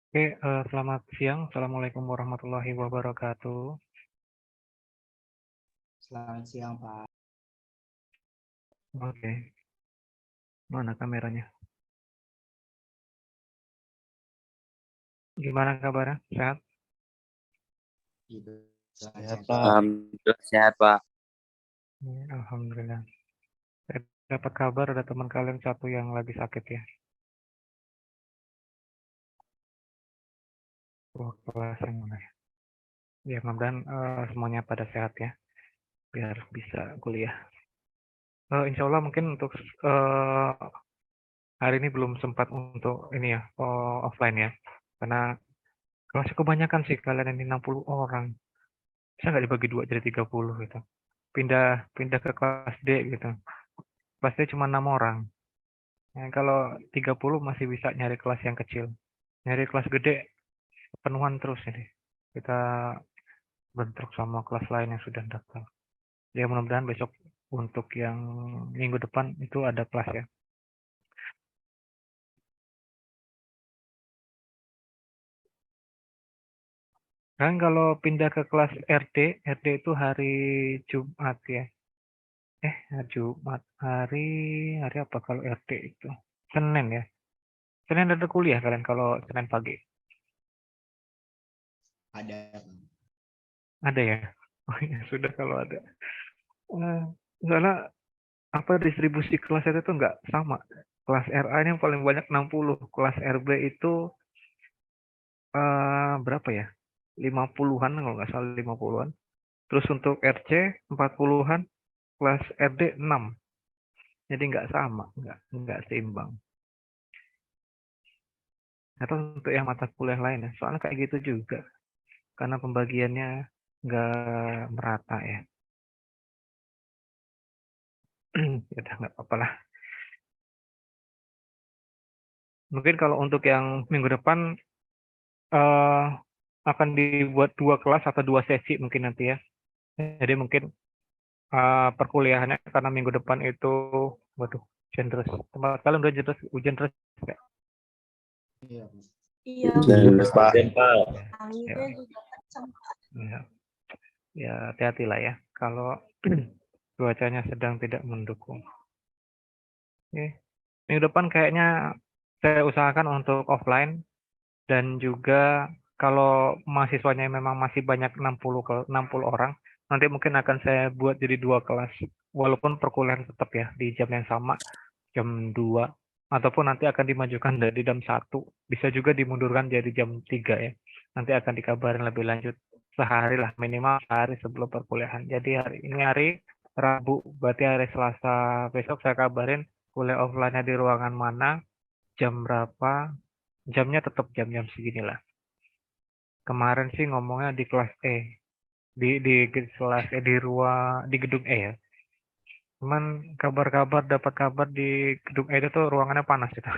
Oke, selamat siang. Assalamualaikum warahmatullahi wabarakatuh. Selamat siang, Pak. Oke, mana kameranya? Gimana kabarnya? Sehat? Gitu. Selamat Sehat, siang. Pak. Alhamdulillah sehat, Pak. Ya, Alhamdulillah. Saya dapat kabar ada teman kalian satu yang lagi sakit ya. Wah, kelas yang mana ya? Ya, mudah-mudahan semuanya pada sehat ya, biar bisa kuliah. Insya Allah mungkin untuk hari ini belum sempat untuk ini ya, offline ya. Karena kelasnya kebanyakan sih, kalian ini 60 orang. Bisa nggak dibagi dua jadi 30 gitu. Pindah ke kelas D gitu. Kelas D cuma 6 orang. Nah, kalau 30 masih bisa nyari kelas yang kecil. Nyari kelas gede penuhan terus ini. Kita bentrok sama kelas lain yang sudah daftar. Ya mudah-mudahan besok untuk yang minggu depan itu ada kelas ya. Kan kalau pindah ke kelas RD itu hari Jumat ya. Hari Jumat, hari apa kalau RD itu? Senin ya. Senin ada kuliah kalian kalau Senin pagi. Ada, Pak. Ada ya? Oh ya sudah kalau ada. Soalnya apa distribusi kelasnya itu nggak sama. Kelas RA ini yang paling banyak 60, kelas RB itu berapa ya? 50-an kalau nggak salah 50-an. Terus untuk RC 40-an, kelas RD 6. Jadi nggak sama, nggak seimbang. Atau untuk yang mata kuliah lain ya, soalnya kayak gitu juga. Karena pembagiannya nggak merata ya. Ya udah nggak apa-apa lah. Mungkin kalau untuk yang minggu depan akan dibuat 2 kelas atau 2 sesi mungkin nanti ya. Jadi mungkin perkuliahannya karena minggu depan itu, waduh, hujan terus. Tempat kalian udah hujan terus nggak? Iya, Pak. Iya, Pak. anginnya juga kencang. Ya, ya hati-hatilah ya kalau cuacanya sedang tidak mendukung. Oke. Minggu depan kayaknya saya usahakan untuk offline dan juga kalau mahasiswanya memang masih banyak 60 orang, nanti mungkin akan saya buat jadi 2 kelas. Walaupun perkuliahan tetap ya di jam yang sama, jam 2 ataupun nanti akan dimajukan dari jam 1, bisa juga dimundurkan jadi jam 3 ya. Nanti akan dikabarin lebih lanjut sehari lah, minimal sehari sebelum perkuliahan. Jadi hari ini hari Rabu, berarti hari Selasa besok saya kabarin kuliah offline-nya di ruangan mana, jam berapa, jamnya tetap jam-jam segini lah. Kemarin sih ngomongnya di kelas E, di kelas E di gedung E ya. Cuman dapat kabar di gedung E itu tuh ruangannya panas itu.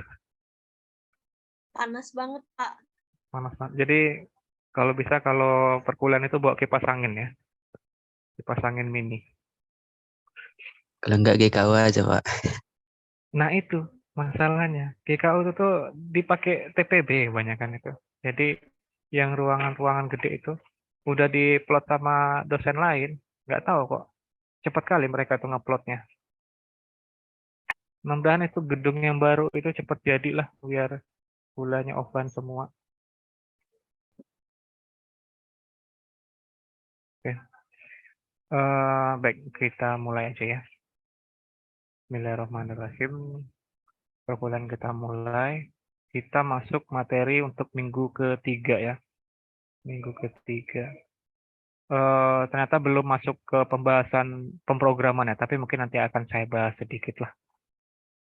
Panas banget, Pak. Panas banget. Jadi kalau perkuliahan itu bawa kipas angin ya. Kipas angin mini. Kalau nggak GKU aja, Pak. Nah itu masalahnya. GKU itu tuh dipakai TPB kebanyakan itu. Jadi yang ruangan-ruangan gede itu udah diplot sama dosen lain. Nggak tahu kok. Cepat kali mereka tuh nguploadnya. Mudah-mudahan itu gedung yang baru itu cepat jadilah biar kuliahnya offline semua. Oke. Baik, kita mulai aja ya. Bismillahirrahmanirrahim. Perkuliahan kita mulai. Kita masuk materi untuk minggu ketiga ya. Minggu ketiga. Ternyata belum masuk ke pembahasan pemrograman ya, tapi mungkin nanti akan saya bahas sedikit lah.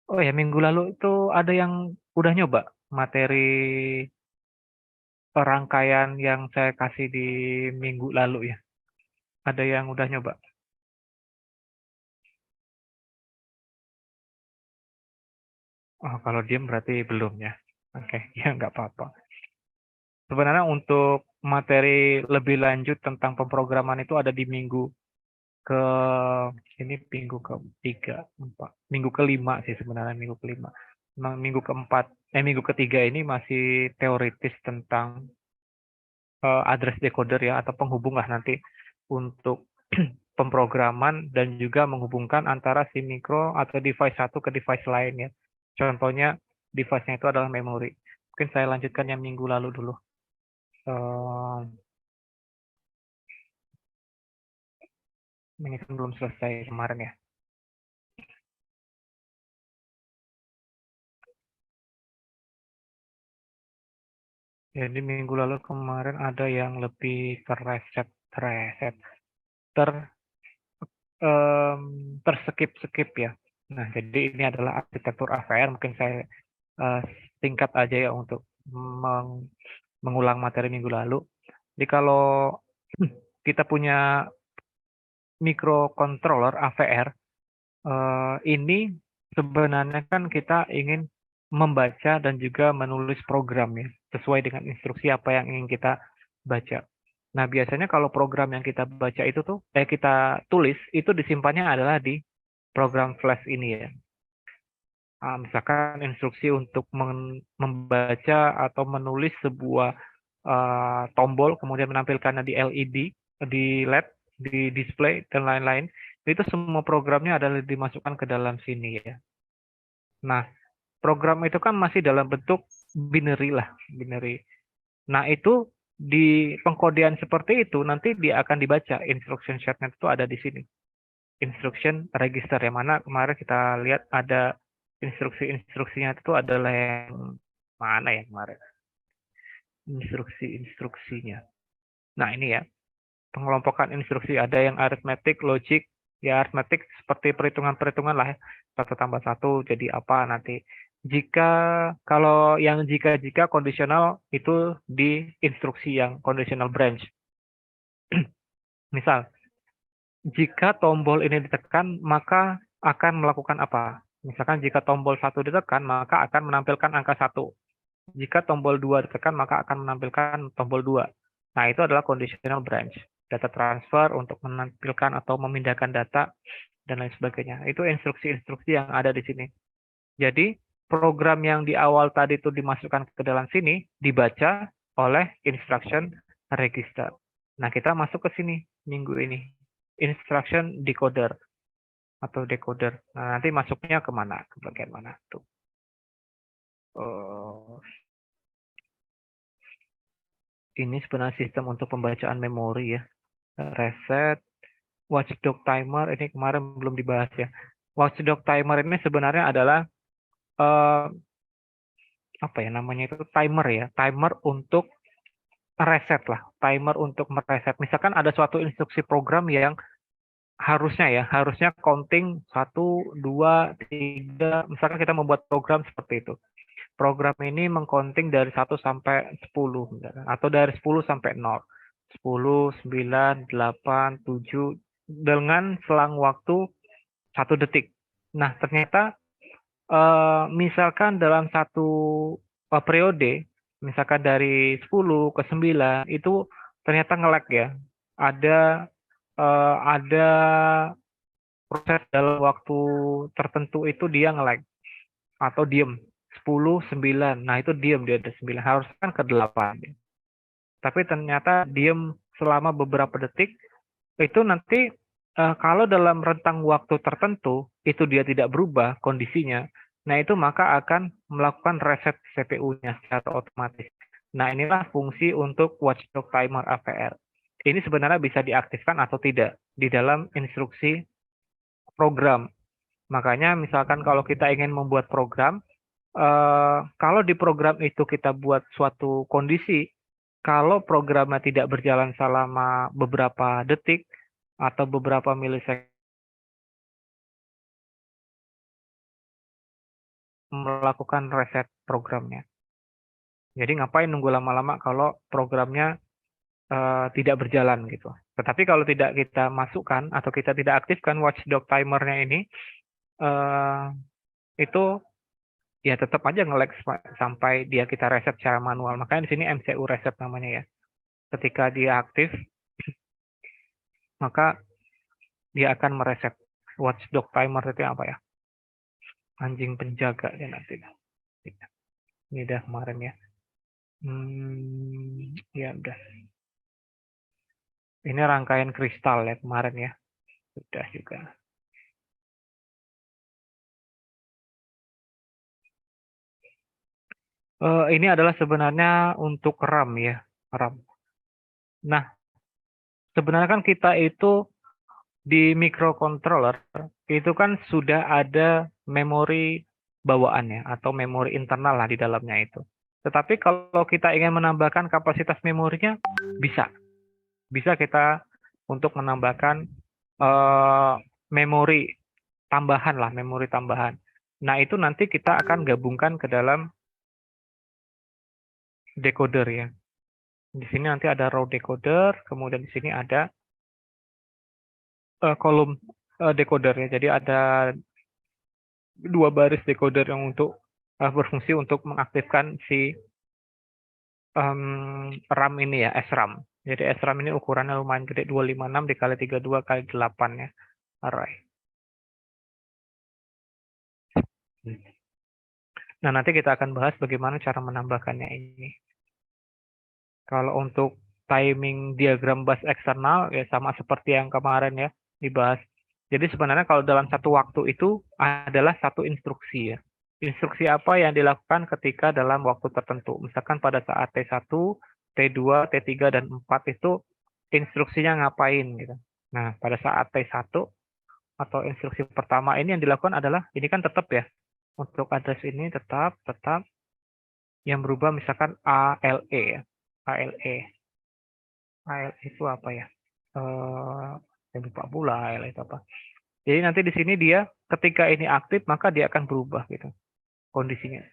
Oh ya, minggu lalu itu ada yang udah nyoba materi rangkaian yang saya kasih di minggu lalu ya. Ada yang udah nyoba? Oh, kalau diem berarti belum ya. Oke, ya nggak apa-apa. Sebenarnya untuk materi lebih lanjut tentang pemrograman itu ada di minggu ke ini minggu ke-3, 4, minggu ke-5 sih sebenarnya minggu ke-5. Minggu ke-4 minggu ketiga ini masih teoritis tentang address decoder ya, atau penghubung lah nanti untuk pemrograman dan juga menghubungkan antara si mikro atau device satu ke device lain ya. Contohnya device-nya itu adalah memori. Mungkin saya lanjutkan yang minggu lalu dulu. Ini kan belum selesai kemarin ya. Jadi minggu lalu kemarin ada yang lebih terskip ya. Nah, jadi ini adalah arsitektur AVR. Mungkin saya singkat aja ya untuk mengulang materi minggu lalu. Jadi kalau kita punya microcontroller AVR, ini sebenarnya kan kita ingin membaca dan juga menulis program ya, sesuai dengan instruksi apa yang ingin kita baca. Nah, biasanya kalau program yang kita baca itu tuh, kita tulis, itu disimpannya adalah di program flash ini ya. Misalkan instruksi untuk membaca atau menulis sebuah tombol, kemudian menampilkannya di LED, di LED, di display, dan lain-lain, itu semua programnya adalah dimasukkan ke dalam sini ya. Nah, program itu kan masih dalam bentuk binary lah, binary. Nah, itu di pengkodean seperti itu nanti dia akan dibaca, instruction setnya itu ada di sini. Instruction register, yang mana kemarin kita lihat ada instruksinya itu adalah yang mana ya kemarin? Instruksinya. Nah, ini ya, pengelompokan instruksi, ada yang arithmetic, logic, ya arithmetic seperti perhitungan-perhitungan lah ya, 1 tambah 1 jadi apa nanti. Kalau yang jika kondisional itu di instruksi yang conditional branch. Misal, jika tombol ini ditekan, maka akan melakukan apa? Misalkan jika tombol 1 ditekan, maka akan menampilkan angka 1. Jika tombol 2 ditekan, maka akan menampilkan tombol 2. Nah, itu adalah conditional branch. Data transfer untuk menampilkan atau memindahkan data, dan lain sebagainya. Itu instruksi-instruksi yang ada di sini. Jadi, program yang di awal tadi itu dimasukkan ke dalam sini, dibaca oleh instruction register. Nah, kita masuk ke sini minggu ini. Instruction decoder atau decoder. Nah, nanti masuknya kemana? Ke bagian mana? Tuh. Ini sebenarnya sistem untuk pembacaan memori ya. Reset, watchdog timer, ini kemarin belum dibahas ya. Watchdog timer ini sebenarnya adalah apa ya namanya itu, timer ya, timer untuk reset lah, timer untuk mereset. Misalkan ada suatu instruksi program yang harusnya counting 1, 2, 3, misalkan kita membuat program seperti itu. Program ini mengcounting dari 1 sampai 10 misalkan, atau dari 10 sampai 0. 10, 9, 8, 7 dengan selang waktu 1 detik. Nah, ternyata misalkan dalam satu periode, misalkan dari 10 ke 9 itu ternyata nge-lag ya. Ada proses dalam waktu tertentu itu dia nge-lag atau diem 10, 9. Nah, itu diem dia ada 9. Harusnya kan ke 8. Tapi ternyata diem selama beberapa detik. Itu nanti kalau dalam rentang waktu tertentu itu dia tidak berubah kondisinya, nah itu maka akan melakukan reset CPU-nya secara otomatis. Nah, inilah fungsi untuk watchdog timer AVR. Ini sebenarnya bisa diaktifkan atau tidak di dalam instruksi program. Makanya misalkan kalau kita ingin membuat program, kalau di program itu kita buat suatu kondisi, kalau programnya tidak berjalan selama beberapa detik atau beberapa milisecond, melakukan reset programnya. Jadi ngapain nunggu lama-lama kalau programnya tidak berjalan gitu. Tetapi kalau tidak kita masukkan atau kita tidak aktifkan watchdog timernya ini, itu ya tetap aja nge-lag sampai dia kita reset secara manual. Makanya di sini MCU reset namanya ya. Ketika dia aktif, maka dia akan mereset. Watchdog timer itu apa ya? Anjing penjaga ya nanti. Ini udah kemarin ya. Ya udah. Ini rangkaian kristal ya kemarin ya. Sudah juga. Ini adalah sebenarnya untuk RAM ya, RAM. Nah, sebenarnya kan kita itu di microcontroller itu kan sudah ada memori bawaannya atau memori internal lah di dalamnya itu. Tetapi kalau kita ingin menambahkan kapasitas memorinya, bisa. Bisa kita untuk menambahkan memori tambahan lah, memori tambahan. Nah, itu nanti kita akan gabungkan ke dalam decoder ya. Di sini nanti ada row decoder, kemudian di sini ada kolom decoder ya. Jadi ada dua baris decoder yang untuk berfungsi untuk mengaktifkan si RAM ini ya, SRAM. Jadi SRAM ini ukurannya lumayan gede, 256 dikali 32 kali 8 ya, array. Nah, nanti kita akan bahas bagaimana cara menambahkannya ini. Kalau untuk timing diagram bus eksternal, ya sama seperti yang kemarin ya, dibahas. Jadi sebenarnya kalau dalam satu waktu itu adalah satu instruksi ya. Instruksi apa yang dilakukan ketika dalam waktu tertentu. Misalkan pada saat T1, T2, T3, dan 4 itu instruksinya ngapain gitu. Nah, pada saat T1 atau instruksi pertama ini yang dilakukan adalah, ini kan tetap ya, untuk address ini tetap, yang berubah misalkan ALE ya. ALE itu apa ya? Saya lupa pula ALE itu apa. Jadi nanti di sini dia ketika ini aktif maka dia akan berubah gitu kondisinya.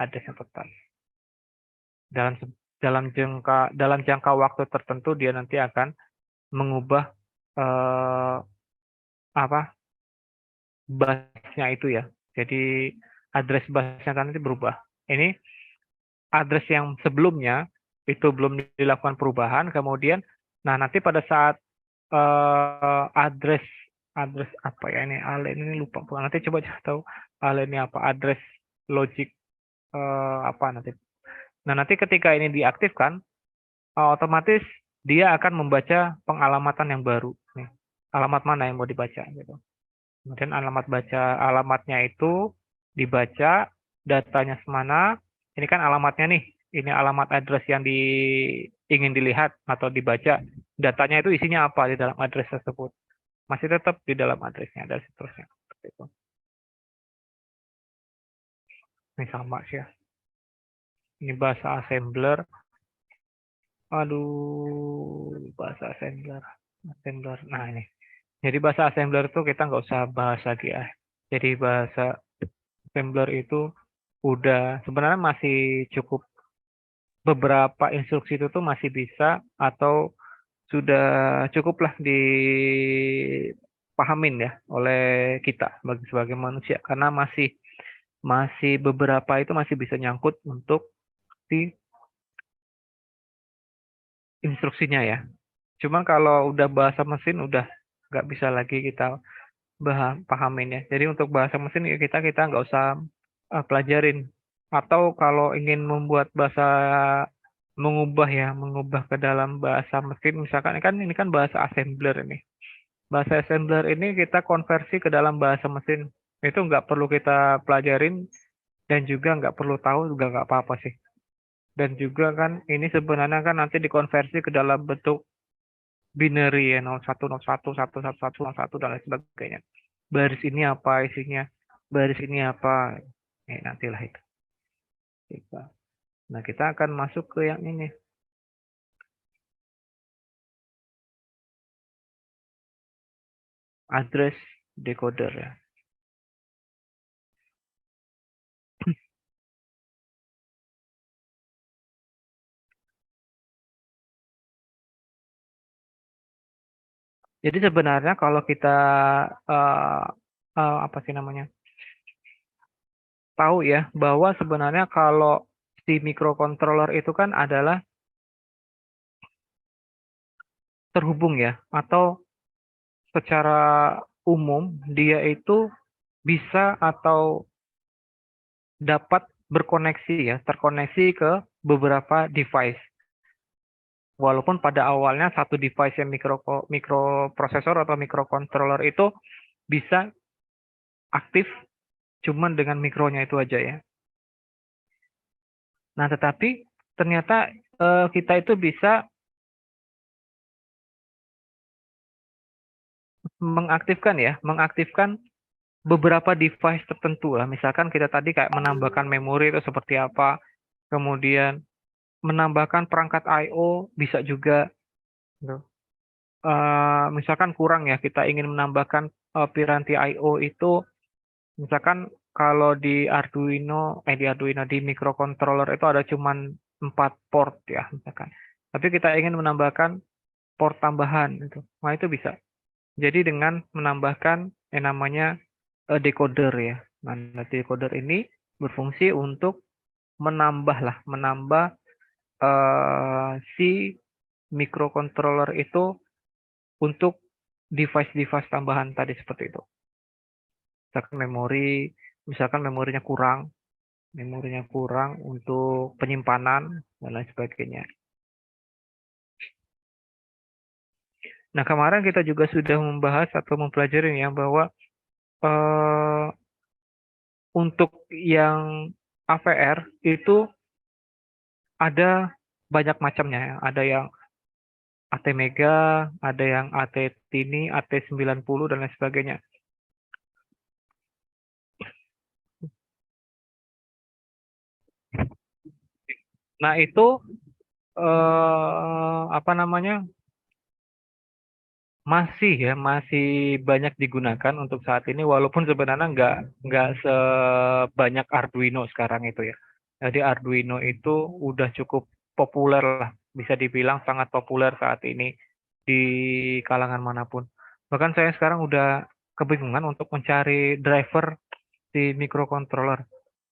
Address yang tetap. Dalam jangka waktu tertentu dia nanti akan mengubah busnya itu ya. Jadi address busnya nanti berubah. Ini address yang sebelumnya itu belum dilakukan perubahan, kemudian nanti pada saat address apa ya ini, ALE ini lupa, nanti coba tahu ALE ini apa, address logic apa nanti. Nah, nanti ketika ini diaktifkan, otomatis dia akan membaca pengalamatan yang baru nih. Alamat mana yang mau dibaca gitu. Kemudian alamatnya itu dibaca, datanya semana. Ini kan alamatnya nih. Ini alamat address yang ingin dilihat atau dibaca. Datanya itu isinya apa di dalam address tersebut. Masih tetap di dalam addressnya dan seterusnya. Seperti itu. Ini sama sih ya. Ini bahasa assembler. Aduh, bahasa assembler. Nah ini. Jadi bahasa assembler itu kita nggak usah bahas lagi ya. Jadi bahasa assembler itu udah sebenarnya masih cukup, beberapa instruksi itu tuh masih bisa atau sudah cukuplah dipahamin ya oleh kita sebagai manusia, karena masih beberapa itu masih bisa nyangkut untuk si instruksinya ya. Cuma kalau udah bahasa mesin udah nggak bisa lagi kita pahamin ya. Jadi untuk bahasa mesin ya kita nggak usah pelajarin. Atau kalau ingin membuat mengubah ke dalam bahasa mesin, misalkan ini kan bahasa assembler ini. Bahasa assembler ini kita konversi ke dalam bahasa mesin. Itu nggak perlu kita pelajarin dan juga nggak perlu tahu juga nggak apa-apa sih. Dan juga kan ini sebenarnya kan nanti dikonversi ke dalam bentuk binary ya, 01, 01, 111, 01 dan lain sebagainya. Baris ini apa isinya, baris ini apa, nantilah itu. Nah, kita akan masuk ke yang ini. Address decoder ya. Jadi sebenarnya kalau kita apa sih namanya, tahu ya bahwa sebenarnya kalau si microcontroller itu kan adalah terhubung ya, atau secara umum dia itu bisa atau dapat berkoneksi ya, terkoneksi ke beberapa device. Walaupun pada awalnya satu device yang mikroprosesor atau microcontroller itu bisa aktif cuman dengan mikronya itu aja ya. Nah, tetapi ternyata kita itu bisa mengaktifkan beberapa device tertentu lah. Misalkan kita tadi kayak menambahkan memori itu seperti apa, kemudian menambahkan perangkat I/O bisa juga. Gitu. Misalkan kurang ya, kita ingin menambahkan piranti I/O itu, misalkan kalau di Arduino, di microcontroller itu ada cuman 4 port ya, misalkan. Tapi kita ingin menambahkan port tambahan gitu. Nah, itu bisa. Jadi dengan menambahkan yang namanya decoder ya. Nah, decoder ini berfungsi untuk menambah si microcontroller itu untuk device-device tambahan tadi seperti itu. Misalkan memorinya kurang untuk penyimpanan dan lain sebagainya. Nah, kemarin kita juga sudah membahas atau mempelajari ya bahwa untuk yang AVR itu ada banyak macamnya ya. Ada yang ATmega, ada yang AT-Tini, AT90 dan lain sebagainya. Nah, itu masih banyak digunakan untuk saat ini, walaupun sebenarnya nggak sebanyak Arduino sekarang itu ya. Jadi Arduino itu udah cukup populer lah, bisa dibilang sangat populer saat ini di kalangan manapun. Bahkan saya sekarang udah kebingungan untuk mencari driver di microcontroller.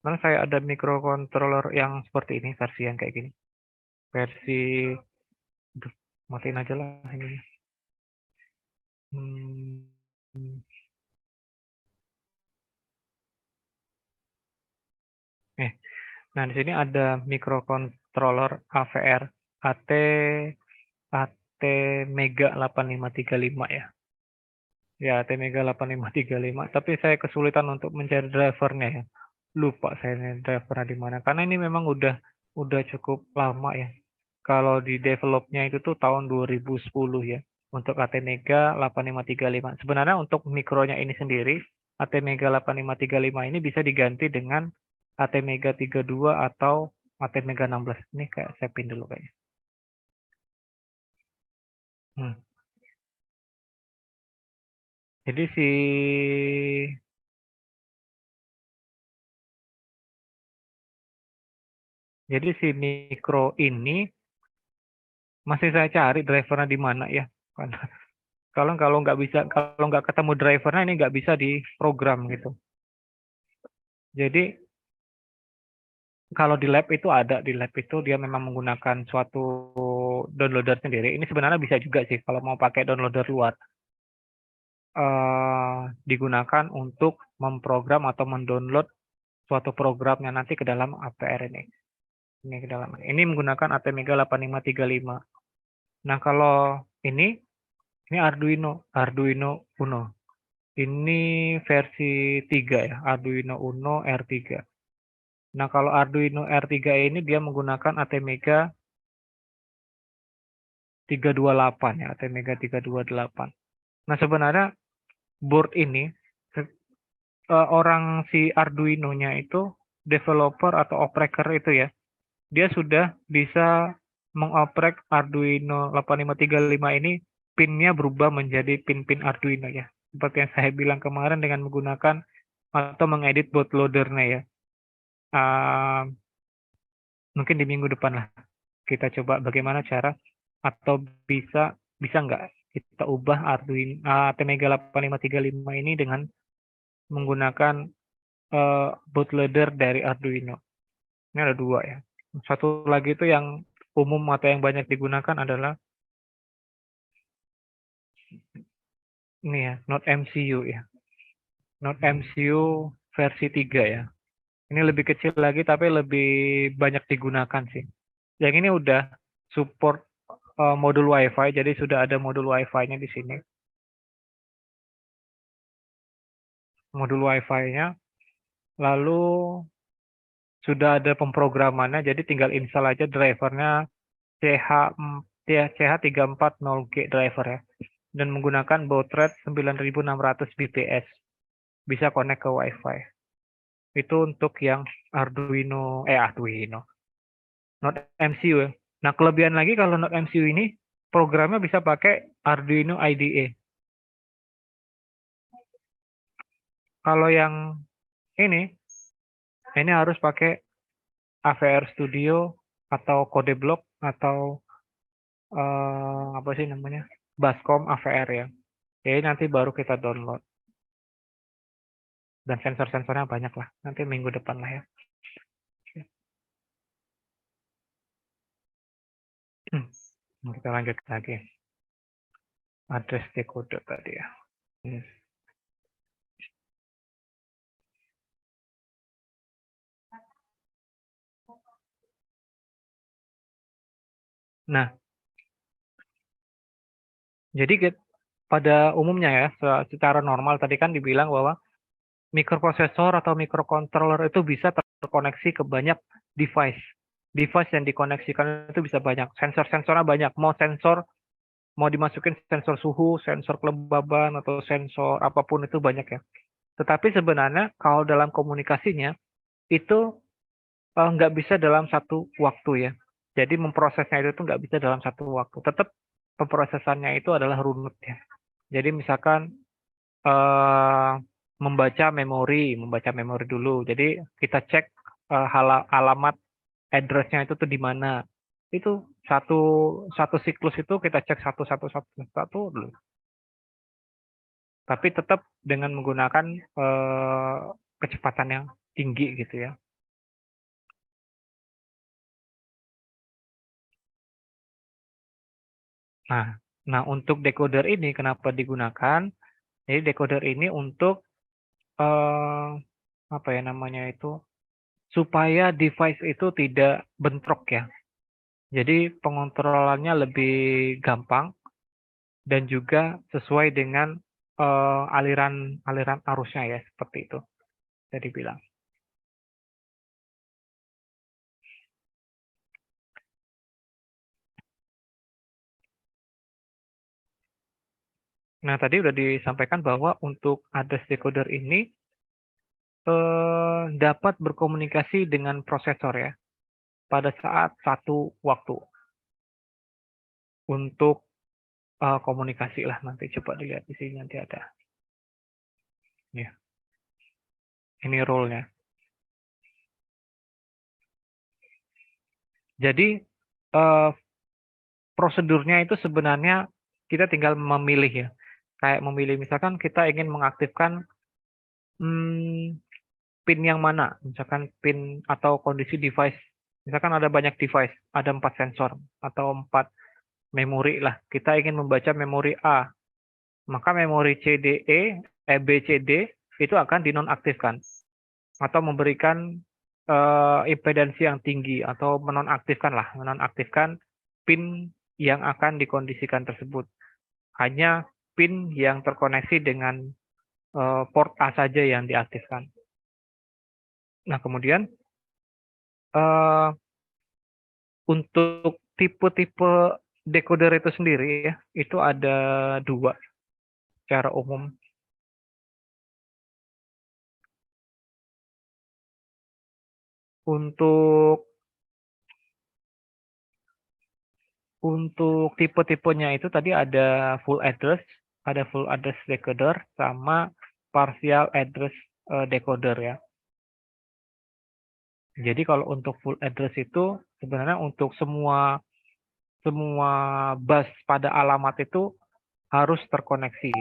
Karena saya ada microcontroller yang seperti ini, versi yang kayak gini. Versi, matiin aja lah ini. Nah, di sini ada microcontroller AVR ATmega 8535 ya. Ya, ATmega 8535. Tapi saya kesulitan untuk mencari drivernya ya. Lupa saya ini drivernya di mana. Karena ini memang udah cukup lama ya. Kalau di developnya itu tuh tahun 2010 ya. Untuk ATmega 8535. Sebenarnya untuk mikronya ini sendiri, ATmega 8535 ini bisa diganti dengan ATmega 32 atau ATmega 16. Ini kayak saya pin dulu kayaknya. Jadi si mikro ini masih saya cari drivernya di mana ya. Kalau nggak ketemu drivernya ini nggak bisa diprogram gitu. Jadi kalau di lab itu dia memang menggunakan suatu downloader sendiri. Ini sebenarnya bisa juga sih kalau mau pakai downloader luar. Digunakan untuk memprogram atau mendownload suatu programnya nanti ke dalam APR ini. Ini menggunakan ATmega 8535. Nah, kalau ini Arduino Uno. Ini versi 3 ya, Arduino Uno R3. Nah, kalau Arduino R3 ini dia menggunakan ATmega 328 ya, ATmega 328. Nah, sebenarnya board ini orang si Arduino-nya itu developer atau operator itu ya, dia sudah bisa mengoprek Arduino 8535 ini, pinnya berubah menjadi pin-pin Arduino ya. Seperti yang saya bilang kemarin dengan menggunakan atau mengedit bootloader-nya ya. Mungkin di minggu depan lah kita coba bagaimana cara atau bisa nggak kita ubah Arduino ATmega 8535 ini dengan menggunakan bootloader dari Arduino. Ini ada 2 ya. Satu lagi itu yang umum atau yang banyak digunakan adalah ini ya, Node MCU ya. Node MCU versi 3 ya. Ini lebih kecil lagi tapi lebih banyak digunakan sih. Yang ini udah support modul WiFi, jadi sudah ada modul WiFi-nya di sini. Modul WiFi-nya, lalu sudah ada pemrogramannya, jadi tinggal install aja drivernya CH340G driver ya, dan menggunakan baud rate 9600 bps, bisa connect ke WiFi. Itu untuk yang Arduino, Node MCU ya. Nah, kelebihan lagi kalau Node MCU ini programnya bisa pakai Arduino IDE. Kalau yang ini harus pakai AVR Studio atau Codeblock atau apa sih namanya, Bascom AVR ya. Jadi nanti baru kita download. Dan sensor-sensornya banyak lah. Nanti minggu depan lah ya. Kita lanjut lagi. Address decoder tadi ya. Nah, jadi pada umumnya ya, secara normal tadi kan dibilang bahwa mikroprosesor atau microcontroller itu bisa terkoneksi ke banyak device. Device yang dikoneksikan itu bisa banyak. Sensor-sensornya banyak. Mau dimasukin sensor suhu, sensor kelembaban, atau sensor apapun itu banyak ya. Tetapi sebenarnya kalau dalam komunikasinya itu nggak bisa dalam satu waktu ya. Jadi memprosesnya itu nggak bisa dalam satu waktu. Tetap pemprosesannya itu adalah runut ya. Jadi misalkan membaca memori dulu. Jadi kita cek alamat address-nya itu tuh di mana. Itu satu siklus itu kita cek satu dulu. Tapi tetap dengan menggunakan kecepatan yang tinggi gitu ya. Nah, untuk decoder ini kenapa digunakan? Jadi decoder ini untuk apa ya namanya itu, supaya device itu tidak bentrok ya. Jadi pengontrolannya lebih gampang dan juga sesuai dengan aliran arusnya ya, seperti itu tadi bilang. Nah, tadi udah disampaikan bahwa untuk address decoder ini dapat berkomunikasi dengan prosesor ya pada saat satu waktu. Untuk komunikasi lah, nanti coba dilihat di sini nanti ada. Ya. Ini role-nya. Jadi prosedurnya itu sebenarnya kita tinggal memilih ya. Kayak memilih misalkan kita ingin mengaktifkan pin yang mana, misalkan pin atau kondisi device. Misalkan ada banyak device, ada 4 sensor atau 4 memori lah. Kita ingin membaca memori A, maka memori CDE, BCD itu akan dinonaktifkan atau memberikan impedansi yang tinggi atau menonaktifkan pin yang akan dikondisikan tersebut. Hanya pin yang terkoneksi dengan port A saja yang diaktifkan. Nah, kemudian untuk tipe-tipe decoder itu sendiri ya, itu ada 2 secara umum. Untuk tipe-tipenya itu tadi ada full address decoder sama partial address decoder ya. Jadi kalau untuk full address itu sebenarnya untuk semua bus pada alamat itu harus terkoneksi.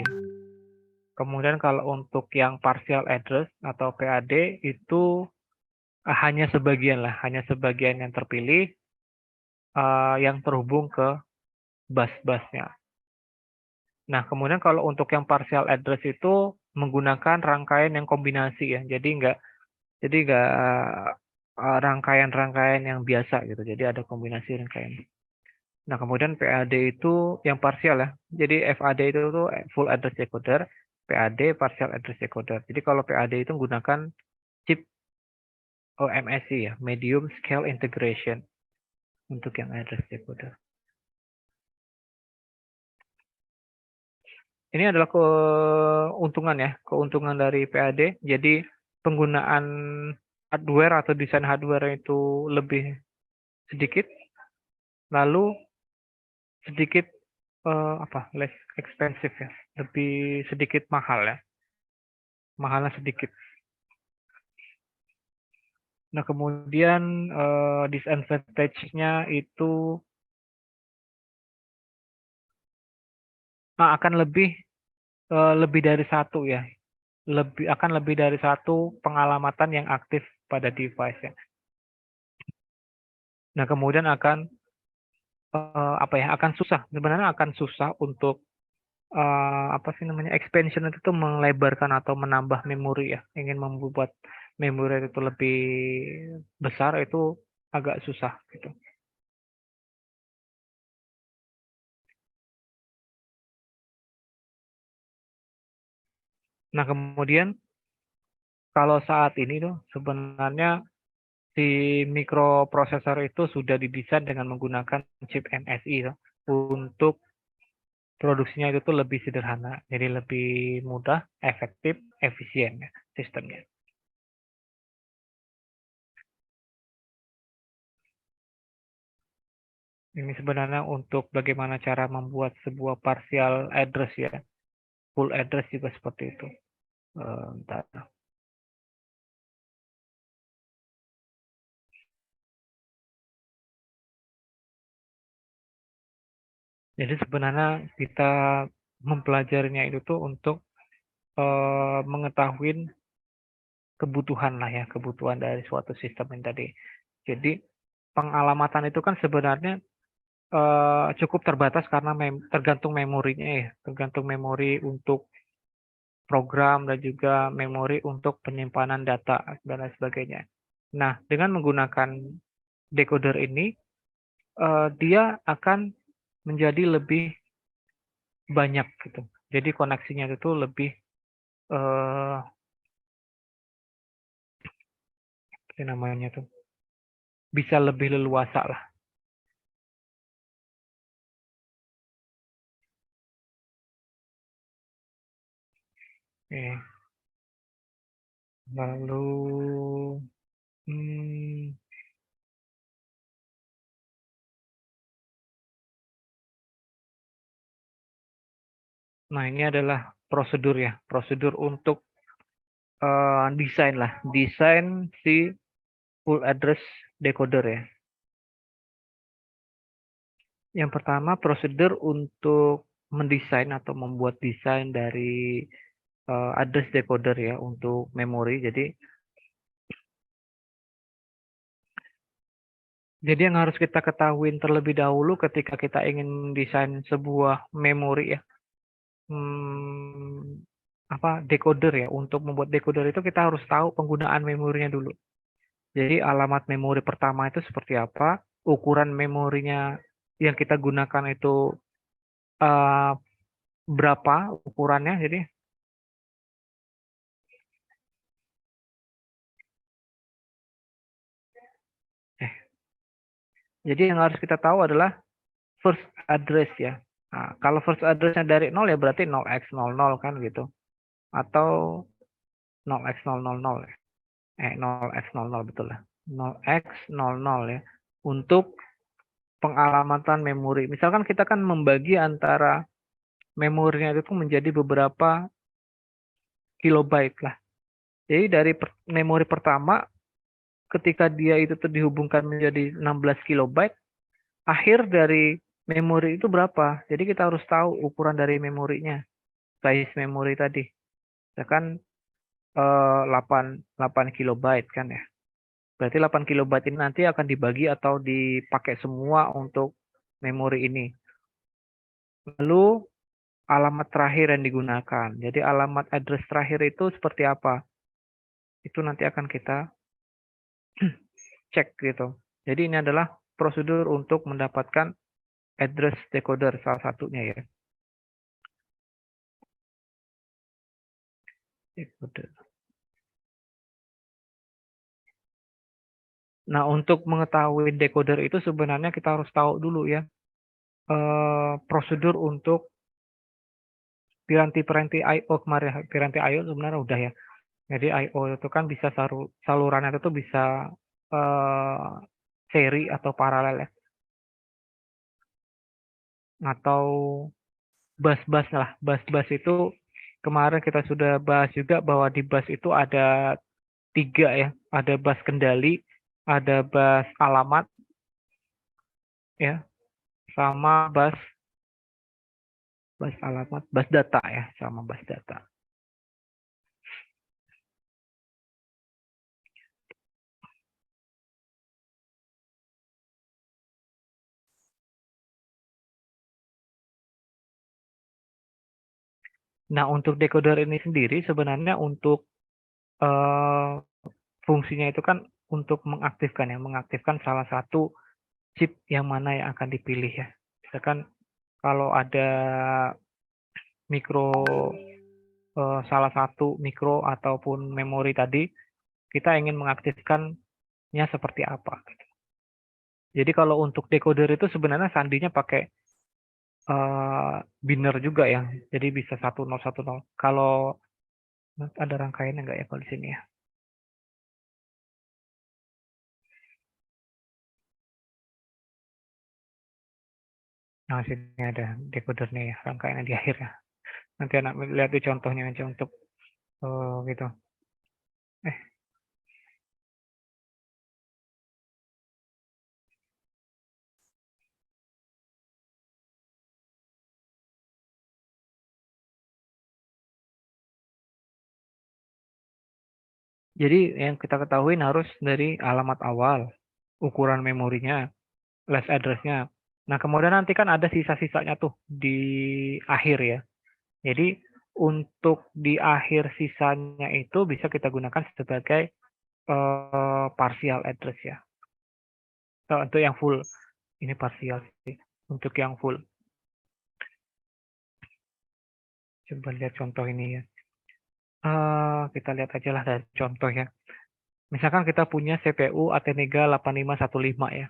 Kemudian kalau untuk yang partial address atau PAD itu hanya sebagian yang terpilih yang terhubung ke bus-busnya. Nah, kemudian kalau untuk yang partial address itu menggunakan rangkaian yang kombinasi ya. Jadi Jadi nggak rangkaian-rangkaian yang biasa gitu. Jadi ada kombinasi rangkaian. Nah, kemudian PAD itu yang parsial ya. Jadi FAD itu tuh full address decoder, PAD partial address decoder. Jadi kalau PAD itu menggunakan chip MSI ya, medium scale integration untuk yang address decoder. Ini adalah keuntungan ya, keuntungan dari PAD. Jadi penggunaan hardware atau desain hardware itu lebih sedikit, lalu sedikit less expensive ya, lebih sedikit mahal ya, mahalnya sedikit. Nah kemudian disadvantage-nya itu akan lebih dari satu ya, lebih dari satu pengalamatan yang aktif pada device ya. Nah kemudian akan akan susah, sebenarnya akan susah untuk expansion itu tuh melebarkan atau menambah memori ya, ingin membuat memori itu lebih besar itu agak susah gitu. Nah kemudian kalau saat ini tuh sebenarnya si mikroprosesor itu sudah didesain dengan menggunakan chip MSI tuh, untuk produksinya itu tuh lebih sederhana, jadi lebih mudah, efektif, efisien ya sistemnya. Ini sebenarnya untuk bagaimana cara membuat sebuah partial address ya, full address juga seperti itu. Bentar. Jadi sebenarnya kita mempelajarinya itu tuh untuk mengetahui kebutuhan lah ya, kebutuhan dari suatu sistem yang tadi. Jadi pengalamatan itu kan sebenarnya cukup terbatas karena tergantung memorinya ya, tergantung memori untuk program dan juga memori untuk penyimpanan data dan lain sebagainya. Nah, dengan menggunakan decoder ini, dia akan menjadi lebih banyak gitu. Jadi koneksinya itu lebih apa namanya tuh, bisa lebih leluasa lah. Oke. Lalu nah ini adalah prosedur ya, prosedur untuk desain si full address decoder ya. Yang pertama prosedur untuk mendesain atau membuat desain dari address decoder ya untuk memori. Jadi yang harus kita ketahui terlebih dahulu ketika kita ingin mendesain sebuah memori ya, decoder ya. Untuk membuat decoder itu kita harus tahu penggunaan memorinya dulu. Jadi alamat memori pertama itu seperti apa, ukuran memorinya yang kita gunakan itu berapa ukurannya. Jadi yang harus kita tahu adalah first address ya. Nah, kalau first addressnya dari 0 ya berarti 0x00 kan gitu. Atau 0x000 ya. 0x00 betul lah. 0x00 ya. Untuk pengalamatan memori. Misalkan kita kan membagi antara memorinya itu menjadi beberapa kilobyte lah. Jadi dari memori pertama ketika dia itu dihubungkan menjadi 16 kilobyte, akhir dari memori itu berapa? Jadi kita harus tahu ukuran dari memorinya, size memori tadi. Misalkan 8 kilobyte kan ya. Berarti 8 kilobyte ini nanti akan dibagi atau dipakai semua untuk memori ini. Lalu alamat terakhir yang digunakan. Jadi alamat address terakhir itu seperti apa? itu nanti akan kita cek gitu. Jadi ini adalah prosedur untuk mendapatkan address decoder salah satunya ya. Decoder. Nah, untuk mengetahui decoder itu sebenarnya kita harus tahu dulu ya prosedur untuk piranti-piranti I/O kemarin. Piranti I/O sebenarnya udah ya. Jadi I/O itu kan bisa salurannya itu bisa seri atau paralel ya. Atau bus-bus lah. Bus-bus itu kemarin kita sudah bahas juga bahwa di bus itu ada 3 ya. Ada bus kendali, ada bus alamat, ya, sama bus alamat, bus data ya, sama bus data. Nah, untuk decoder ini sendiri sebenarnya untuk fungsinya itu kan untuk mengaktifkan salah satu chip yang mana yang akan dipilih ya. Misalkan kalau ada mikro salah satu mikro ataupun memori tadi, kita ingin mengaktifkannya seperti apa. Gitu. Jadi kalau untuk decoder itu sebenarnya sandinya pakai biner juga ya. Jadi bisa 1010. Kalau ada rangkaiannya nggak ya kalau di sini ya? Nah, sini ada decodernya ya, rangkaiannya di akhir ya. Nanti anak lihat di contohnya aja untuk gitu. Jadi yang kita ketahui harus dari alamat awal, ukuran memorinya, flash address-nya. Nah, kemudian nanti kan ada sisa-sisanya tuh di akhir ya. Jadi untuk di akhir sisanya itu bisa kita gunakan sebagai partial address ya. Untuk yang full, ini partial sih. Untuk yang full. Coba lihat contoh ini ya. Kita lihat aja lah dari contoh ya. Misalkan kita punya CPU Atenega 8515 ya.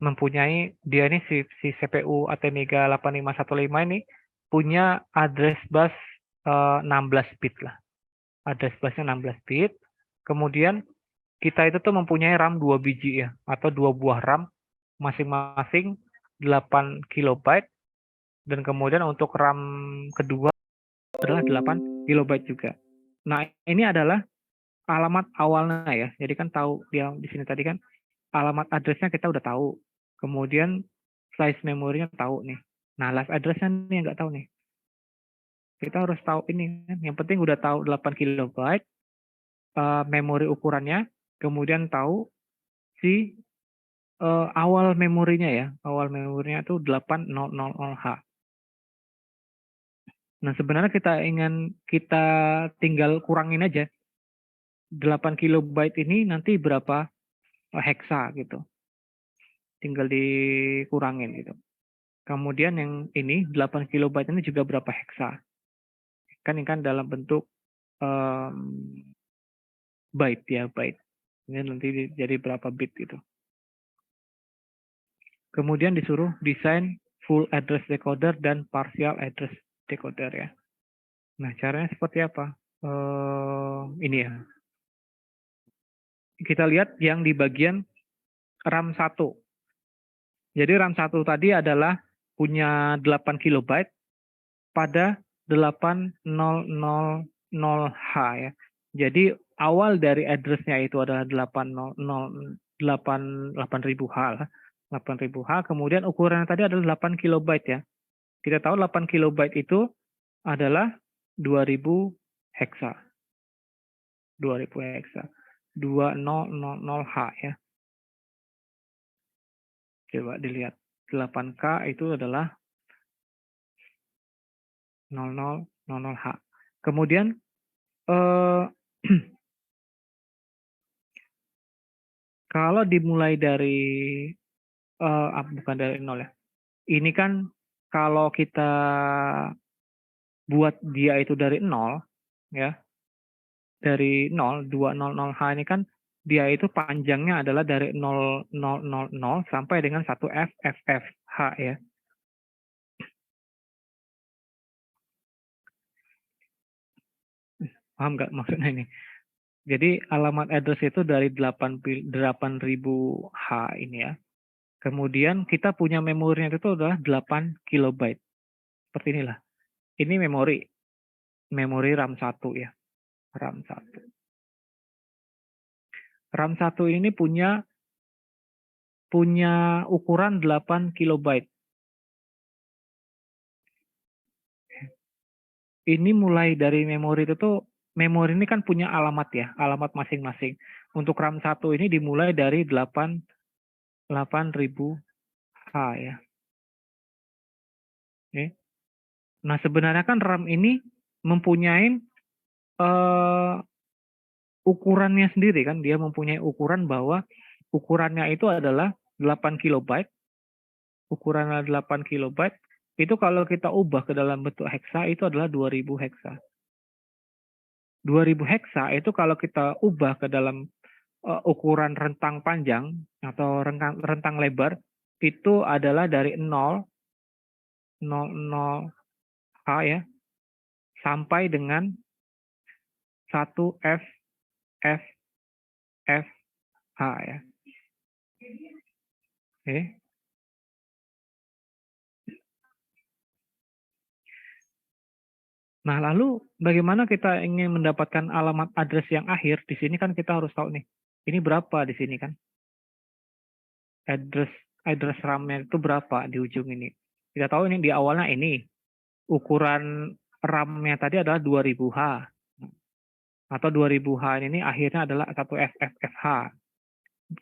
Mempunyai dia ini si CPU Atenega 8515 ini punya address bus 16 bit lah. Address busnya 16 bit. Kemudian kita itu tuh mempunyai RAM 2 biji ya, atau 2 buah RAM masing-masing 8 kilobyte, dan kemudian untuk RAM kedua adalah 8 kilobyte juga. Nah, ini adalah alamat awalnya ya. Jadi kan tahu dia di sini tadi kan alamat addressnya kita udah tahu. Kemudian size memorinya tahu nih. Nah, live addressnya nih yang nggak tahu nih. Kita harus tahu ini kan. Yang penting udah tahu 8 kilobyte memori ukurannya, kemudian tahu si awal memorinya ya. Awal memorinya itu 8000H. Nah, sebenarnya kita tinggal kurangin aja. 8 kilobyte ini nanti berapa hexa gitu. Tinggal dikurangin gitu. Kemudian yang ini 8 kilobyte ini juga berapa hexa. Kan ini kan dalam bentuk byte ya, byte. Ini nanti jadi berapa bit gitu. Kemudian disuruh desain full address decoder dan partial address decoder ya. Nah, caranya seperti apa? Ini ya. Kita lihat yang di bagian RAM 1. Jadi RAM 1 tadi adalah punya 8 kilobyte pada 8000H ya. Jadi awal dari address-nya itu adalah 8000H lah. 8000H, kemudian ukurannya tadi adalah 8 kilobyte ya. Kita tahu 8 kilobyte itu adalah 2000 hexa. 2000 hexa. 2000H ya. Coba dilihat. 8K itu adalah 0000H. Kemudian Kalau dimulai dari bukan dari 0 ya. Ini kan kalau kita buat dia itu dari 0 ya. Dari 0 200H ini kan dia itu panjangnya adalah dari 0000 sampai dengan 1FFFH ya. Paham nggak maksudnya ini? Jadi alamat address itu dari 8000H ini ya. Kemudian kita punya memorinya itu adalah 8 kilobyte. Seperti inilah. Ini memori RAM 1 ya. RAM 1. RAM 1 ini punya ukuran 8 kilobyte. Ini mulai dari memori itu tuh, memori ini kan punya alamat ya, alamat masing-masing. Untuk RAM 1 ini dimulai dari 8000H ya. Oke. Nah, sebenarnya kan RAM ini mempunyai ukurannya sendiri kan, dia mempunyai ukuran bahwa ukurannya itu adalah 8 kilobyte. Ukurannya 8 kilobyte, itu kalau kita ubah ke dalam bentuk heksa itu adalah 2000 heksa. 2000 heksa itu kalau kita ubah ke dalam ukuran rentang panjang atau rentang lebar itu adalah dari 00H ya sampai dengan 1FFFH ya. Oke. Nah, lalu bagaimana kita ingin mendapatkan alamat address yang akhir? Di sini kan kita harus tahu nih, ini berapa di sini kan? Address RAM-nya itu berapa di ujung ini? Kita tahu ini di awalnya ini. Ukuran RAM-nya tadi adalah 2000H. Atau 2000H ini akhirnya adalah 1FFFH.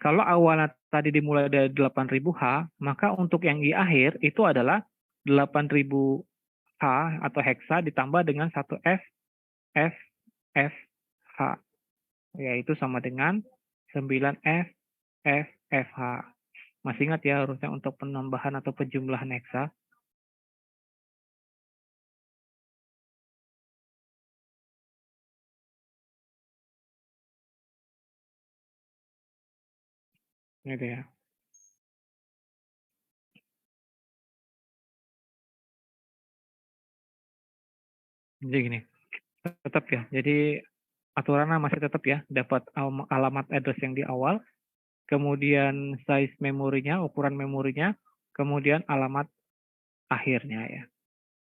Kalau awalnya tadi dimulai dari 8000H, maka untuk yang di akhir itu adalah 8000H atau heksa ditambah dengan 1FFFH, yaitu sama dengan 9FFFH. Masih ingat ya harusnya untuk penambahan atau penjumlahan heksa? Gitu ya. Jadi gini, tetap ya. Jadi aturannya masih tetap ya, dapat alamat address yang di awal, kemudian size memorinya, ukuran memorinya, kemudian alamat akhirnya ya.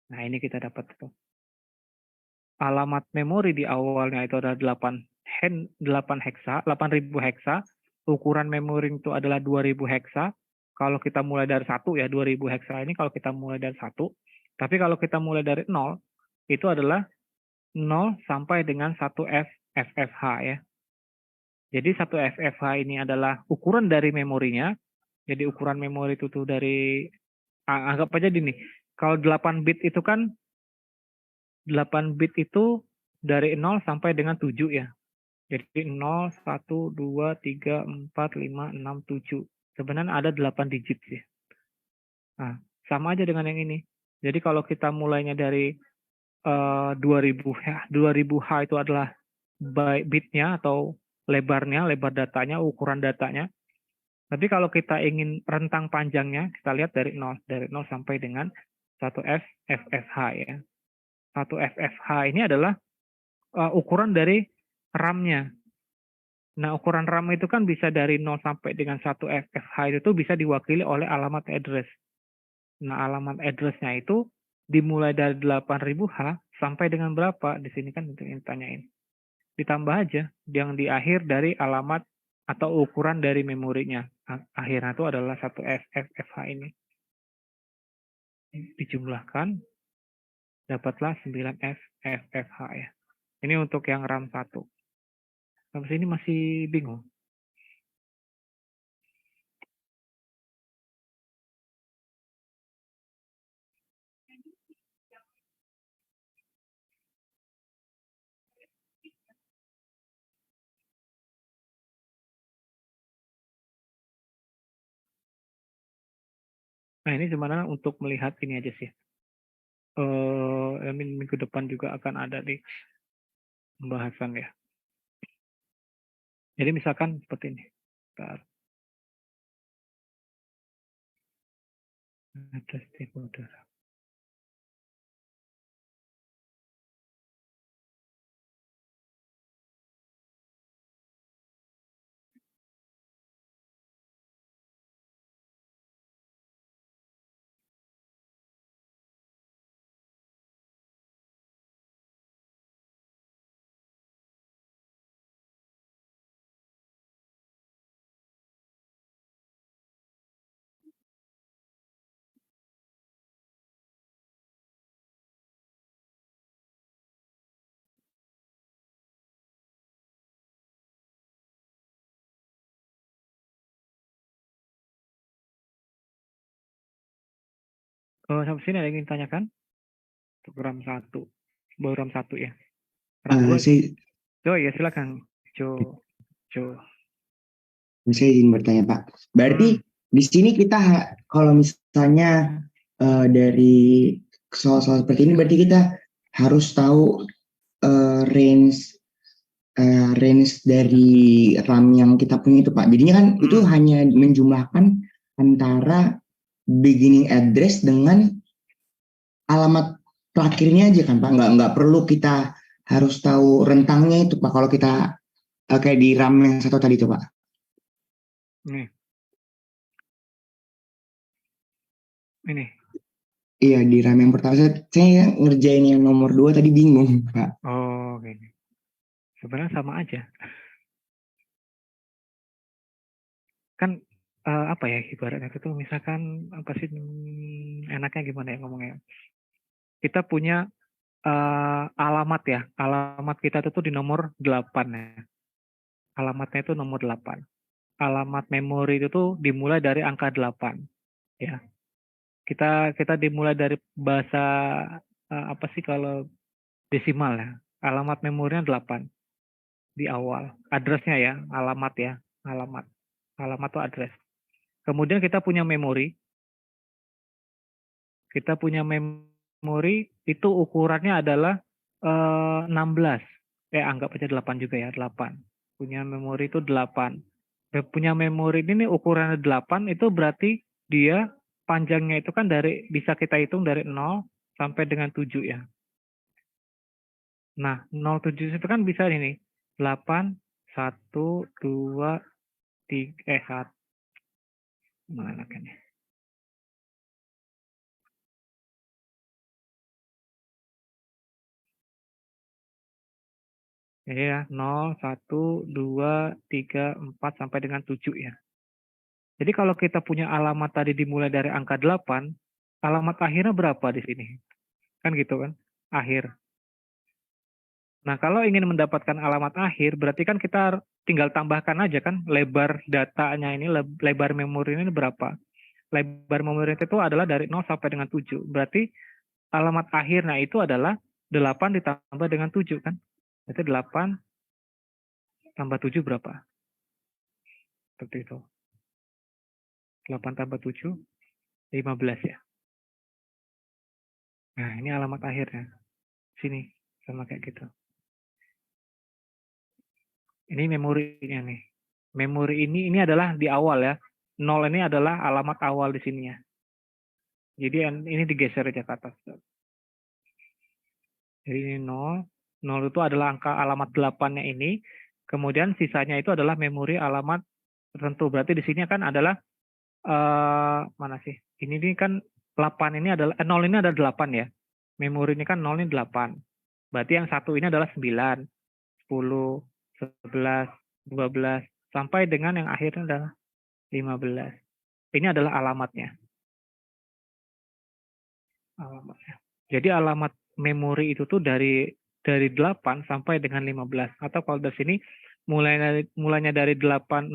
Nah, ini kita dapat tuh. Alamat memori di awalnya itu adalah 8 heksa, 8000 heksa. Ukuran memori itu adalah 2000 heksa. Kalau kita mulai dari 1 ya, 2000 heksa ini kalau kita mulai dari 1. Tapi kalau kita mulai dari 0, itu adalah 0 sampai dengan 1FFFH ya. Jadi 1FFH ini adalah ukuran dari memorinya. Jadi ukuran memori itu tuh dari, anggap aja gini, kalau 8 bit itu kan 8 bit itu dari 0 sampai dengan 7 ya. Jadi 0, 1, 2, 3, 4, 5, 6, 7. Sebenarnya ada 8 digit sih. Nah, sama aja dengan yang ini. Jadi kalau kita mulainya dari 2000H itu adalah bitnya atau lebarnya, lebar datanya, ukuran datanya. Tapi kalau kita ingin rentang panjangnya, kita lihat dari 0 sampai dengan 1FFFH ya. 1FFH ini adalah ukuran dari RAM-nya. Nah, ukuran RAM itu kan bisa dari 0 sampai dengan 1FFH itu bisa diwakili oleh alamat address. Nah, alamat address-nya itu dimulai dari 8000H sampai dengan berapa? Di sini kan yang ditanyain. Ditambah aja yang di akhir dari alamat atau ukuran dari memorinya. Akhirnya itu adalah 1FFFH ini. Dijumlahkan, dapatlah 9FFFH ya. Ini untuk yang RAM 1. Sampai sini masih bingung. Nah, ini sebenarnya untuk melihat ini aja sih. Minggu depan juga akan ada di pembahasan ya. Jadi misalkan seperti ini. Bentar. Ada stakeholder. Sampai sini ada yang ingin tanyakan? Untuk RAM 1. Baru RAM 1 ya. RAM 2. Ya silakan. Jo. Saya izin bertanya Pak. Berarti di sini kita kalau misalnya dari soal-soal seperti ini berarti kita harus tahu range dari RAM yang kita punya itu Pak. Jadinya kan itu hanya menjumlahkan antara beginning address dengan alamat terakhirnya aja kan Pak. Nggak perlu kita harus tahu rentangnya itu Pak. Kalau kita kayak di RAM yang satu tadi itu Pak. Ini. Iya, di RAM yang pertama saya ngerjain yang nomor 2 tadi bingung, Pak. Oh, gini. Sebenarnya sama aja. Kan apa ya ibaratnya itu misalkan apa sih enaknya gimana ya ngomongnya? Kita punya alamat ya. Alamat kita itu di nomor 8 ya. Alamatnya itu nomor 8. Alamat memori itu tuh dimulai dari angka 8 ya. Kita dimulai dari bahasa apa sih kalau desimal ya. Alamat memorinya 8 di awal. Addressnya ya, alamat ya, alamat. Alamat itu address. Kemudian kita punya memori. Kita punya memori itu ukurannya adalah 16. Anggap aja 8 juga ya, 8. Punya memori itu 8. Punya memori ini ukurannya 8 itu berarti dia panjangnya itu kan bisa kita hitung dari 0 sampai dengan 7 ya. Nah, 07 itu kan bisa ini 8 1 2 3 mana kan ya? Ya, 0 1 2 3 4 sampai dengan 7 ya. Jadi kalau kita punya alamat tadi dimulai dari angka 8, alamat akhirnya berapa di sini? Kan gitu kan? Akhir. Nah, kalau ingin mendapatkan alamat akhir, berarti kan kita tinggal tambahkan aja kan lebar datanya ini, lebar memori ini berapa. Lebar memori itu adalah dari 0 sampai dengan 7. Berarti alamat akhir, nah itu adalah 8 ditambah dengan 7 kan. Berarti 8 tambah 7 berapa? Seperti itu. 8 tambah 7, 15 ya. Nah, ini alamat akhirnya. Sini, sama kayak gitu. Ini memorinya nih. Memori ini adalah di awal ya. 0 ini adalah alamat awal di sini ya. Jadi ini digeser aja ke atas. Jadi ini 0. 0 itu adalah angka alamat 8-nya ini. Kemudian sisanya itu adalah memori alamat tertentu. Berarti di sini kan adalah mana sih? Ini kan 8 ini adalah 0 ini adalah 8 ya. Memori ini kan 0 ini 8. Berarti yang satu ini adalah 9, 10, 11, 12 sampai dengan yang akhirnya adalah 15. Ini adalah alamatnya. Alamatnya. Jadi alamat memori itu tuh dari 8 sampai dengan 15. Atau kalau dari sini mulainya dari 800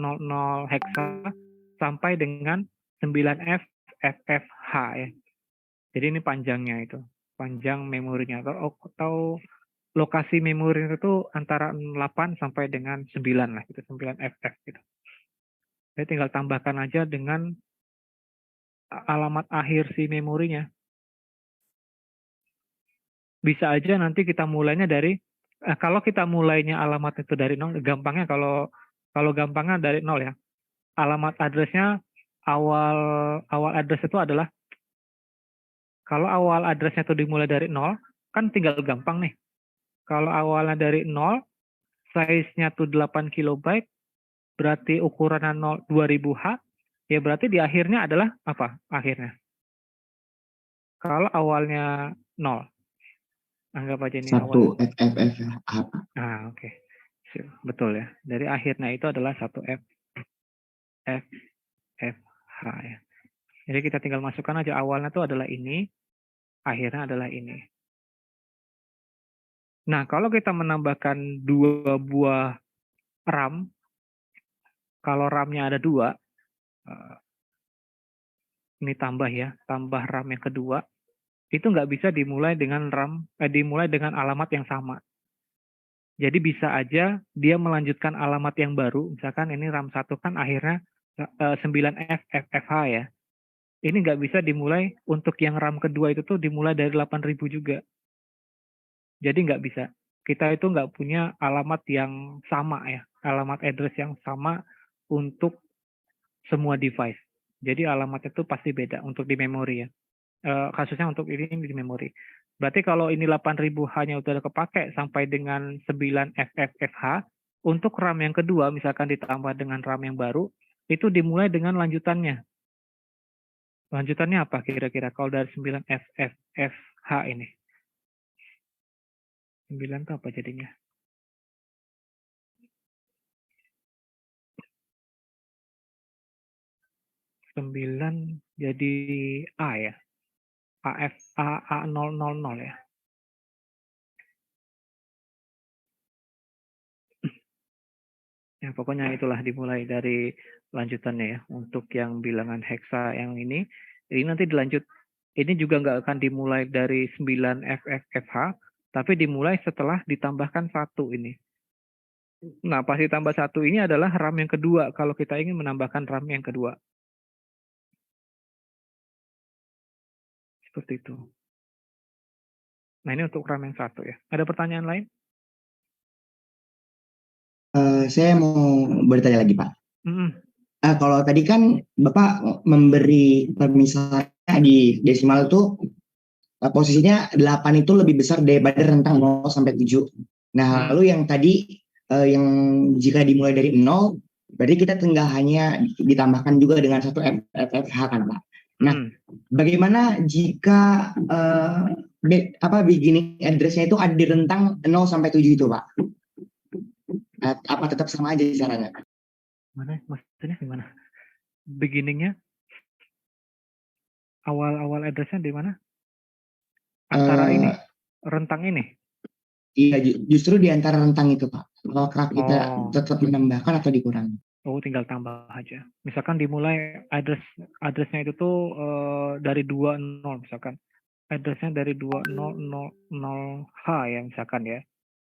hexa sampai dengan 9F FFH ya. Jadi ini panjangnya itu. Panjang memorinya atau lokasi memori itu antara 8 sampai dengan 9 lah gitu, 9FF gitu. Jadi tinggal tambahkan aja dengan alamat akhir si memorinya. Bisa aja nanti kita mulainya dari kalau kita mulainya alamat itu dari 0, gampangnya kalau gampangnya dari 0 ya. Alamat address-nya awal address itu adalah kalau awal address-nya itu dimulai dari 0, kan tinggal gampang nih. Kalau awalnya dari 0, size-nya tuh 8 kilobyte, berarti ukurannya 2000H, ya berarti di akhirnya adalah apa akhirnya? Kalau awalnya 0, anggap aja ini awal. 1 FFF apa? Nah, oke. Betul ya. Dari akhirnya itu adalah 1 FFH ya. Jadi kita tinggal masukkan aja awalnya itu adalah ini, akhirnya adalah ini. Nah, kalau kita menambahkan 2 buah RAM, kalau RAM-nya ada 2, ini tambah ya, tambah RAM yang kedua, itu nggak bisa dimulai dengan dimulai dengan alamat yang sama. Jadi bisa aja dia melanjutkan alamat yang baru, misalkan ini RAM 1 kan akhirnya 9FFH ya. Ini nggak bisa dimulai untuk yang RAM kedua itu tuh dimulai dari 8.000 juga. Jadi nggak bisa. Kita itu nggak punya alamat yang sama ya, alamat address yang sama untuk semua device. Jadi alamatnya itu pasti beda untuk di memori ya. Kasusnya untuk ini di memori. Berarti kalau ini 8.000 hanya udah kepake sampai dengan 9FFH, untuk RAM yang kedua misalkan ditambah dengan RAM yang baru, itu dimulai dengan lanjutannya. Lanjutannya apa kira-kira kalau dari 9FFH ini? 9 itu apa jadinya? Sembilan jadi A ya? A000 ya? Ya, pokoknya itulah dimulai dari lanjutannya ya. Untuk yang bilangan heksa yang ini nanti dilanjut. Ini juga nggak akan dimulai dari 9FFH, tapi dimulai setelah ditambahkan 1 ini. Nah, pas ditambah 1 ini adalah RAM yang kedua, kalau kita ingin menambahkan RAM yang kedua. Seperti itu. Nah, ini untuk RAM yang 1 ya. Ada pertanyaan lain? Saya mau bertanya lagi, Pak. Mm-mm. Kalau tadi kan Bapak memberi permisalannya di desimal itu posisinya 8 itu lebih besar daripada rentang 0 sampai 7. Nah, lalu yang tadi yang jika dimulai dari 0, berarti kita tinggal hanya ditambahkan juga dengan 1 FFH kan, Pak. Nah, bagaimana jika beginning address-nya itu ada di rentang 0 sampai 7 itu, Pak? Apa tetap sama aja caranya? Mana? Maksudnya gimana? Beginning-nya? Awal address-nya di mana? Antara ini? Rentang ini? Iya, justru di antara rentang itu, Pak. Apakah kita tetap menambahkan atau dikurangi? Oh, tinggal tambah aja. Misalkan dimulai address-nya itu tuh dari 20 misalkan. Address-nya dari 2000H ya misalkan ya.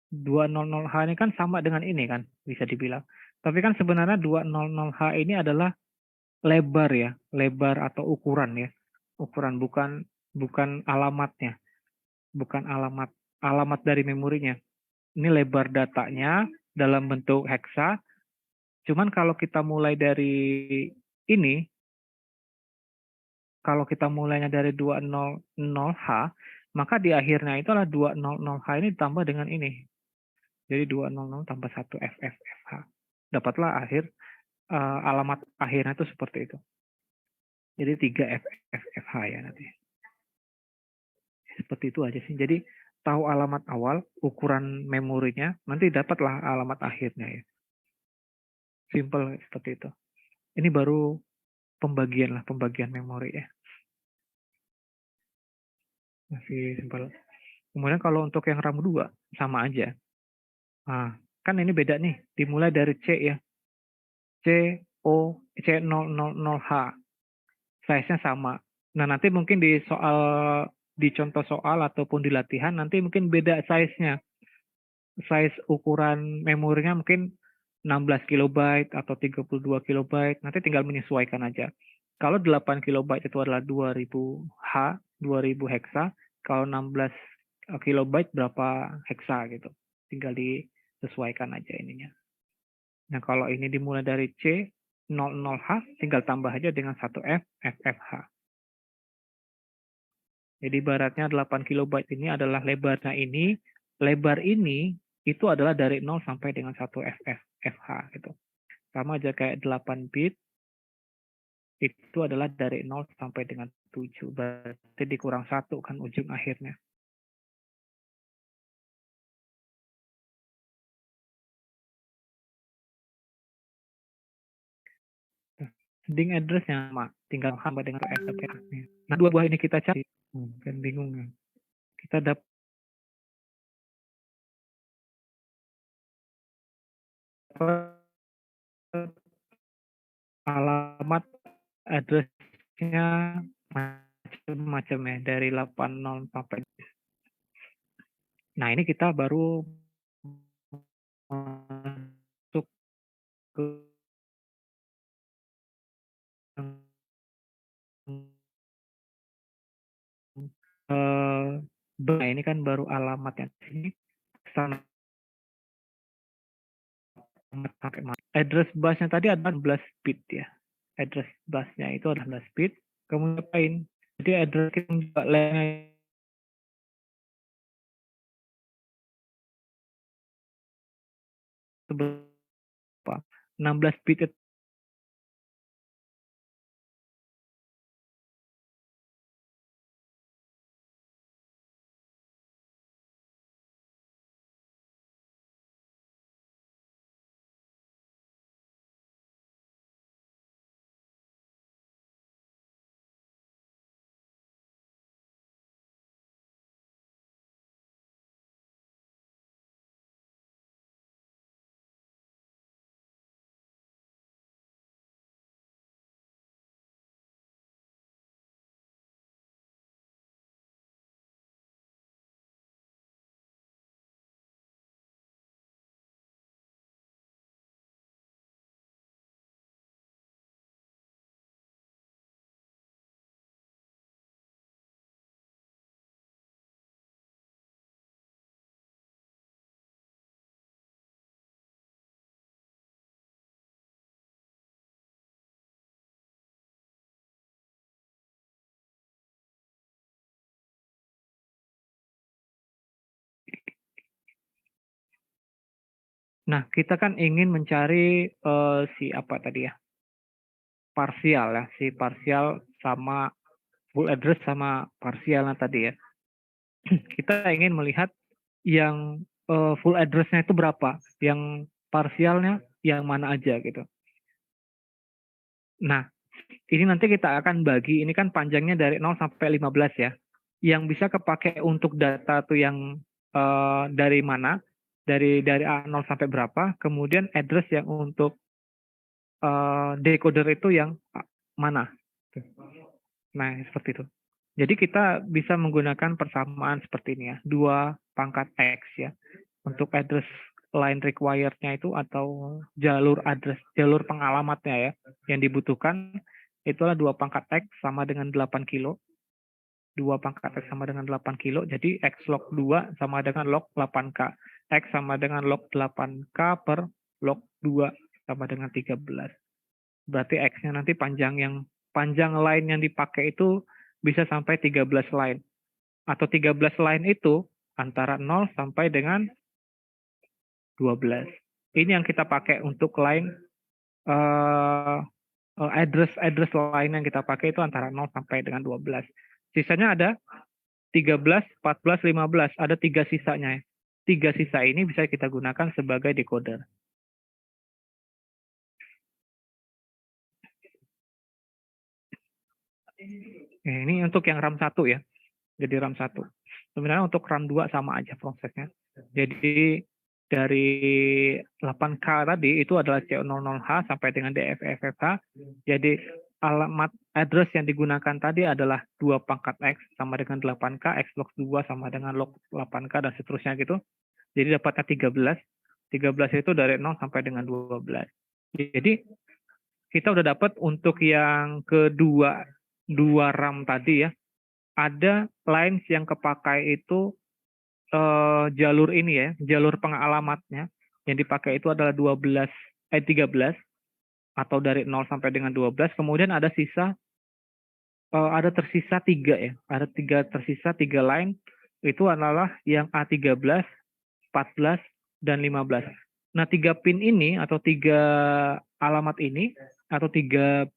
200H ini kan sama dengan ini kan, bisa dibilang. Tapi kan sebenarnya 200H ini adalah lebar ya, lebar atau ukuran ya. Ukuran bukan alamatnya. Bukan alamat dari memorinya. Ini lebar datanya dalam bentuk heksa. Cuman kalau kita mulai dari ini, kalau kita mulainya dari 200H, maka di akhirnya itu adalah 200H ini ditambah dengan ini. Jadi 200 tambah 1 FFH. Dapatlah alamat akhirnya itu seperti itu. Jadi 3 FFH ya nanti. Seperti itu aja sih. Jadi tahu alamat awal, ukuran memorinya, nanti dapatlah alamat akhirnya ya. Simple seperti itu. Ini baru pembagian memori ya. Masih simple. Kemudian kalau untuk yang RAM 2 sama aja. Nah, kan ini beda nih. Dimulai dari C ya. C000H. Size-nya sama. Nah, nanti mungkin di contoh soal ataupun di latihan nanti mungkin beda size-nya. Size ukuran memorinya mungkin 16 kilobyte atau 32 kilobyte. Nanti tinggal menyesuaikan aja. Kalau 8 kilobyte itu adalah 2000 H, 2000 heksa, kalau 16 kilobyte berapa heksa gitu. Tinggal disesuaikan aja ininya. Nah, kalau ini dimulai dari C 00H, tinggal tambah aja dengan 1F, FFH. Jadi ibaratnya 8 kilobyte ini adalah lebarnya ini, lebar ini itu adalah dari 0 sampai dengan 1 FH gitu. Sama aja kayak 8 bit itu adalah dari 0 sampai dengan 7. Berarti dikurang 1 kan ujung akhirnya. String address-nya sama, tinggal tambah dengan FFH-nya. Nah, dua buah ini kita cari. Kan bingung kan. Kita dapat alamat address-nya macam-macam ya, dari 80 sampai. Nah, ini kita baru masuk ke nah, ini kan baru alamatnya sini sana sampai mana. Address busnya tadi ada 11 bit ya. Address busnya itu ada 11 bit. Kemudian ngapain? Jadi address kita juga lainnya berapa? 16 bit itu nah, kita kan ingin mencari si apa tadi ya? Parsial ya, si parsial sama full address sama parsialnya tadi ya. Kita ingin melihat yang full address-nya itu berapa, yang parsialnya yang mana aja gitu. Nah, ini nanti kita akan bagi, ini kan panjangnya dari 0 sampai 15 ya. Yang bisa kepake untuk data tuh yang dari mana, dari A0 sampai berapa, kemudian address yang untuk decoder itu yang mana. Nah, seperti itu. Jadi kita bisa menggunakan persamaan seperti ini ya, 2 pangkat X ya. Untuk address line required-nya itu atau jalur pengalamatnya ya, yang dibutuhkan itulah 2 pangkat X sama dengan 8 kilo. 2 pangkat X sama dengan 8 kilo, jadi X log 2 sama dengan log 8K. X sama dengan log 8K per log 2 sama dengan 13. Berarti X-nya nanti panjang line yang dipakai itu bisa sampai 13 line. Atau 13 line itu antara 0 sampai dengan 12. Ini yang kita pakai untuk line address line yang kita pakai itu antara 0 sampai dengan 12. Sisanya ada 13, 14, 15. Ada 3 sisanya. 3 sisa ini bisa kita gunakan sebagai decoder. Ini untuk yang RAM 1 ya. Jadi RAM 1. Sebenarnya untuk RAM 2 sama aja prosesnya. Jadi dari 8K tadi itu adalah C00H sampai dengan DFFH. Jadi alamat address yang digunakan tadi adalah 2 pangkat X sama dengan 8K, X log 2 sama dengan log 8K dan seterusnya gitu. Jadi dapatnya 13. 13 itu dari 0 sampai dengan 12. Jadi kita udah dapat untuk yang kedua, 2 RAM tadi ya, ada lines yang kepakai itu jalur ini ya, jalur pengalamatnya yang dipakai itu adalah 13 atau dari 0 sampai dengan 12. Kemudian ada tersisa 3 ya, tersisa 3 line itu adalah yang A13, 14 dan 15. Nah, 3 pin ini atau 3 alamat ini atau 3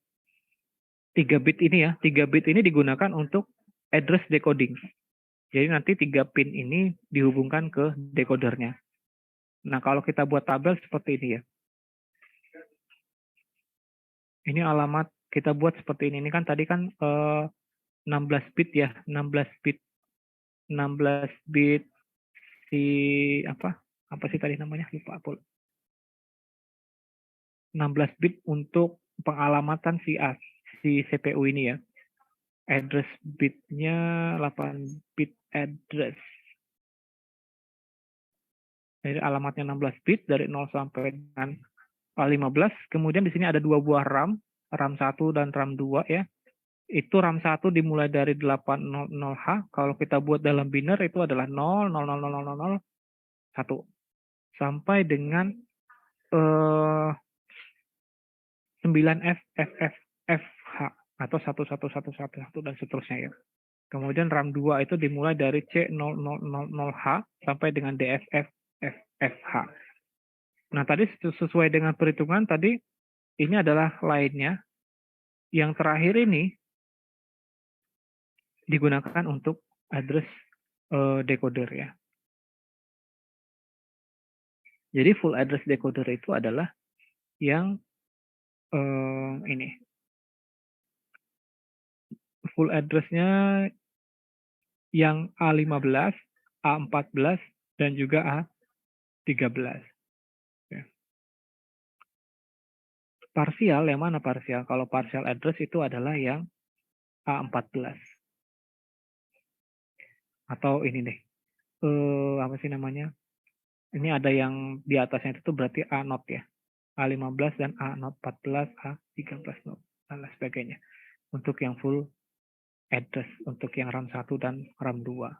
bit ini ya, 3 bit ini digunakan untuk address decoding. Jadi nanti 3 pin ini dihubungkan ke decodernya. Nah, kalau kita buat tabel seperti ini ya. Ini alamat kita buat seperti ini. Ini kan tadi kan 16 bit ya, 16 bit si apa sih tadi namanya, lupa aku. 16 bit untuk pengalamatan si CPU ini ya. Address bitnya 8 bit address. Jadi alamatnya 16 bit dari 0 sampai dengan 15. Kemudian di sini ada 2 buah RAM, RAM 1 dan RAM 2 ya. Itu RAM 1 dimulai dari 800H. Kalau kita buat dalam binary itu adalah 0,0000001 sampai dengan 9FFFH atau 11111 dan seterusnya ya. Kemudian RAM 2 itu dimulai dari C0000H sampai dengan DFFFH. Nah, tadi sesuai dengan perhitungan tadi, ini adalah lainnya. Yang terakhir ini digunakan untuk address decoder ya. Jadi full address decoder itu adalah yang ini. Full address-nya yang A15, A14, dan juga A13. Ya. Parsial, yang mana parsial? Kalau partial address itu adalah yang A14. Atau ini deh, apa sih namanya? Ini ada yang di atasnya itu berarti A0 ya. A15 dan A14, A13, dan lain sebagainya. Untuk yang full address, untuk yang RAM 1 dan RAM 2.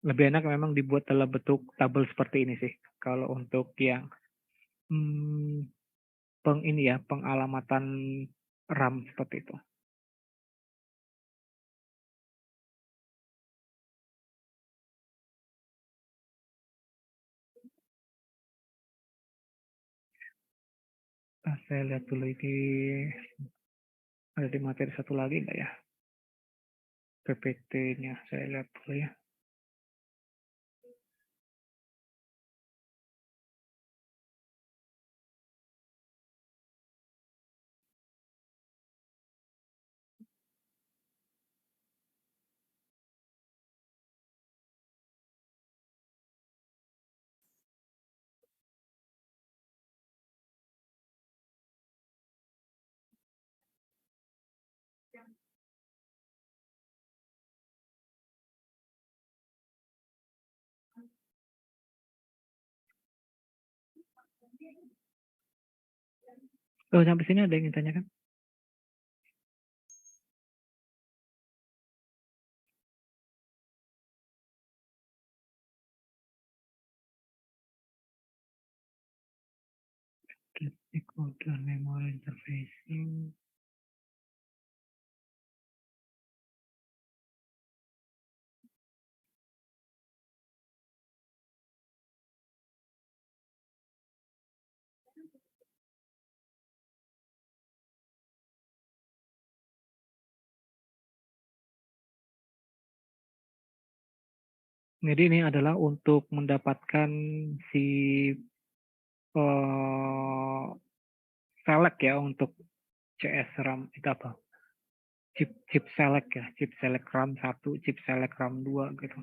Lebih enak memang dibuat dalam bentuk tabel seperti ini sih. Kalau untuk yang pengalamatan RAM seperti itu. Saya lihat dulu ini ada di materi satu lagi enggak ya? PPT-nya saya lihat dulu ya. Sampai sini ada yang ingin tanyakan? Decoder memory interfacing. Jadi ini adalah untuk mendapatkan si select ya untuk CS RAM itu apa? Chip select ya, chip select RAM 1, chip select RAM 2 gitu.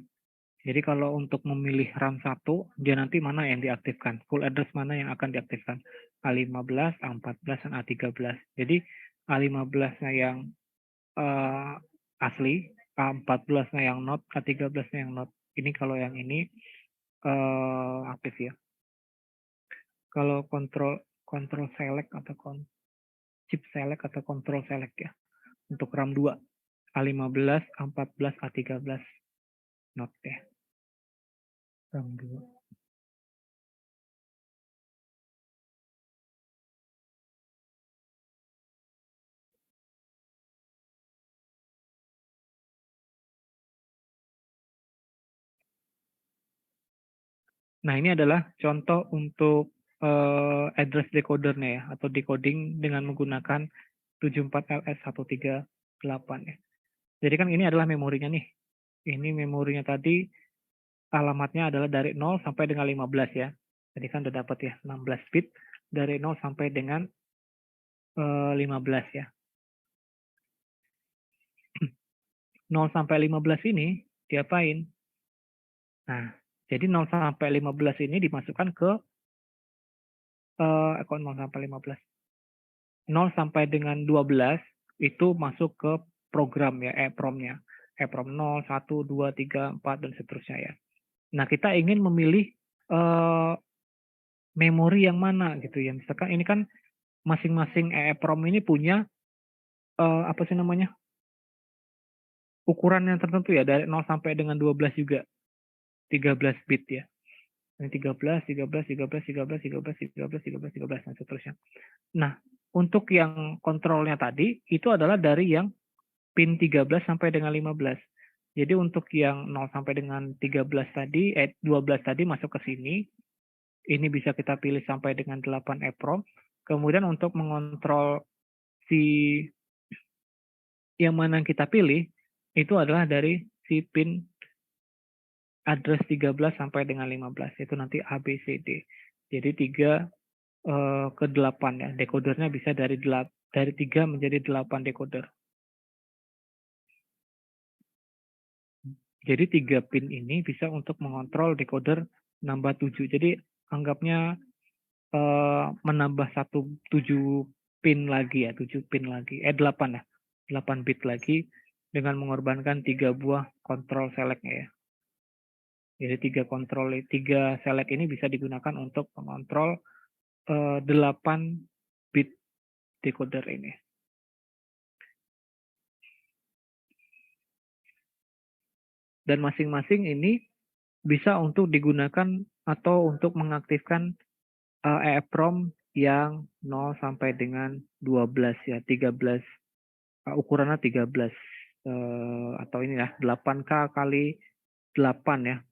Jadi kalau untuk memilih RAM 1, dia nanti mana yang diaktifkan? Full address mana yang akan diaktifkan? A15, A14, dan A13. Jadi A15-nya yang asli, A14-nya yang not, A13-nya yang not. Ini kalau yang ini aktif ya. Kalau kontrol select atau chip select atau control select ya. Untuk RAM 2, A15, A14, A13. Note ya. RAM 2. Nah, ini adalah contoh untuk address decodernya ya, atau decoding dengan menggunakan 74LS138 ya. Jadi kan ini adalah memorinya nih. Ini memorinya tadi alamatnya adalah dari 0 sampai dengan 15 ya. Tadi kan udah dapat ya 16 bit dari 0 sampai dengan 15 ya. 0 sampai 15 ini diapain? Nah, jadi 0 sampai 15 ini dimasukkan ke 0 sampai 15. 0 sampai dengan 12 itu masuk ke program ya, EEPROM-nya. EEPROM 0, 1, 2, 3, 4, dan seterusnya ya. Nah, kita ingin memilih memori yang mana gitu ya. Misalkan ini kan masing-masing EEPROM ini punya apa sih namanya? Ukuran yang tertentu ya, dari 0 sampai dengan 12 juga. 13 bit ya. Ini 13, 13, 13, 13, 13, 13, 13, 13, dan seterusnya. Nah, untuk yang kontrolnya tadi, itu adalah dari yang pin 13 sampai dengan 15. Jadi untuk yang 0 sampai dengan 13 tadi, 12 tadi masuk ke sini. Ini bisa kita pilih sampai dengan 8 EEPROM. Kemudian untuk mengontrol si yang mana kita pilih, itu adalah dari si pin address 13 sampai dengan 15. Itu nanti ABCD. Jadi 3 ke 8 ya. Decodernya bisa dari 3 menjadi 8 decoder. Jadi 3 pin ini bisa untuk mengontrol decoder nambah 7. Jadi anggapnya menambah 7 pin lagi ya, 7 pin lagi. 8 ya. 8 bit lagi dengan mengorbankan 3 buah kontrol select-nya ya. Jadi 3 select ini bisa digunakan untuk mengontrol 8 bit decoder ini. Dan masing-masing ini bisa untuk digunakan atau untuk mengaktifkan EEPROM yang 0 sampai dengan 12 ya, 13 ukurannya 13 atau ini ya 8K kali 8 ya.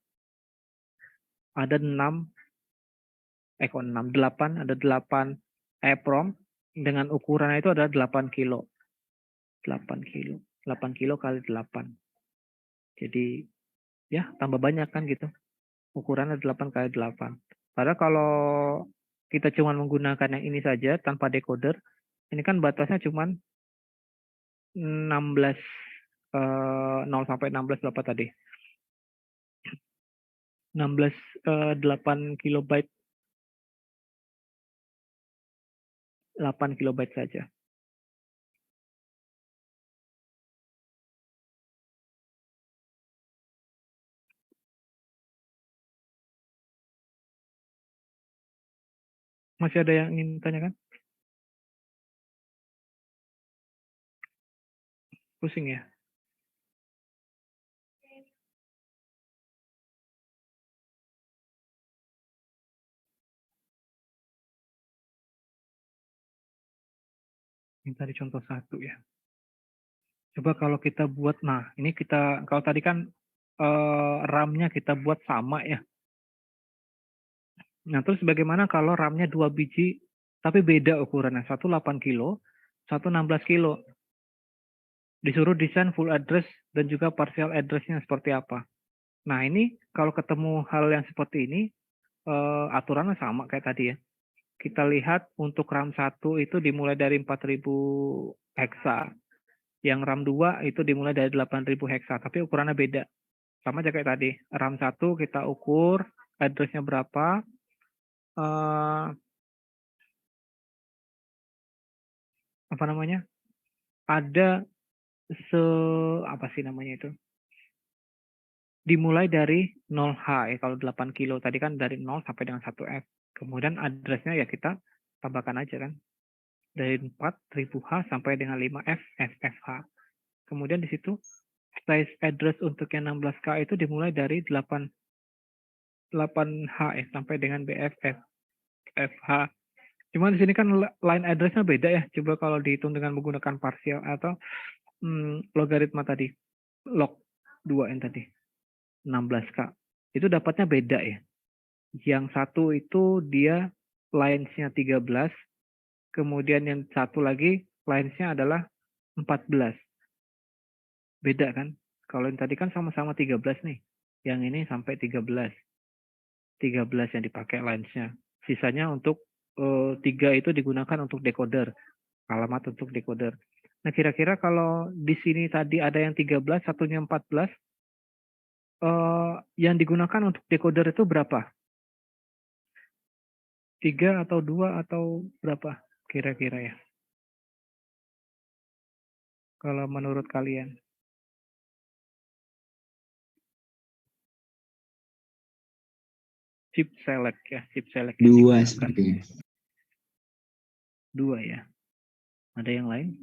Ada 8 ada 8 EEPROM dengan ukurannya itu adalah 8 kilo. 8 kilo kali 8. Jadi ya tambah banyak kan gitu. Ukurannya 8 kali 8. Padahal kalau kita cuma menggunakan yang ini saja tanpa decoder, ini kan batasnya cuma 16 0 sampai 16 berapa tadi? 16 8 kilobyte 8 kilobyte saja. Masih ada yang ingin tanyakan? Pusing ya? Ini tadi contoh 1 ya. Coba kalau kita buat, nah ini kalau tadi kan RAM-nya kita buat sama ya. Nah terus bagaimana kalau RAM-nya 2 biji tapi beda ukurannya, satu 8 kilo, satu 16 kilo. Disuruh desain full address dan juga partial address-nya seperti apa. Nah ini kalau ketemu hal yang seperti ini, aturannya sama kayak tadi ya. Kita lihat untuk RAM 1 itu dimulai dari 4000 heksa. Yang RAM 2 itu dimulai dari 8000 heksa, tapi ukurannya beda. Sama aja kayak tadi. RAM 1 kita ukur, address-nya berapa. Apa namanya? Ada apa sih namanya itu? Dimulai dari 0H ya, kalau 8 kilo. Tadi kan dari 0 sampai dengan 1F. Kemudian address-nya ya kita tambahkan aja kan. Dari 4.000H sampai dengan 5F, FFH. Kemudian di situ size address untuk yang 16K itu dimulai dari 8H ya, sampai dengan BFF, FH. Cuman di sini kan line address-nya beda ya. Coba kalau dihitung dengan menggunakan partial atau logaritma tadi, log 2 yang tadi, 16K. Itu dapatnya beda ya. Yang satu itu dia lines-nya 13, kemudian yang satu lagi lines-nya adalah 14. Beda kan? Kalau yang tadi kan sama-sama 13 nih. Yang ini sampai 13. 13 yang dipakai lines-nya. Sisanya untuk 3 itu digunakan untuk decoder. Alamat untuk decoder. Nah, kira-kira kalau di sini tadi ada yang 13, satunya 14, yang digunakan untuk decoder itu berapa? 3 atau 2 atau berapa kira-kira ya? Kalau menurut kalian? Chip select ya, chip select yang 2 digunakan. sepertinya. 2 ya. Ada yang lain?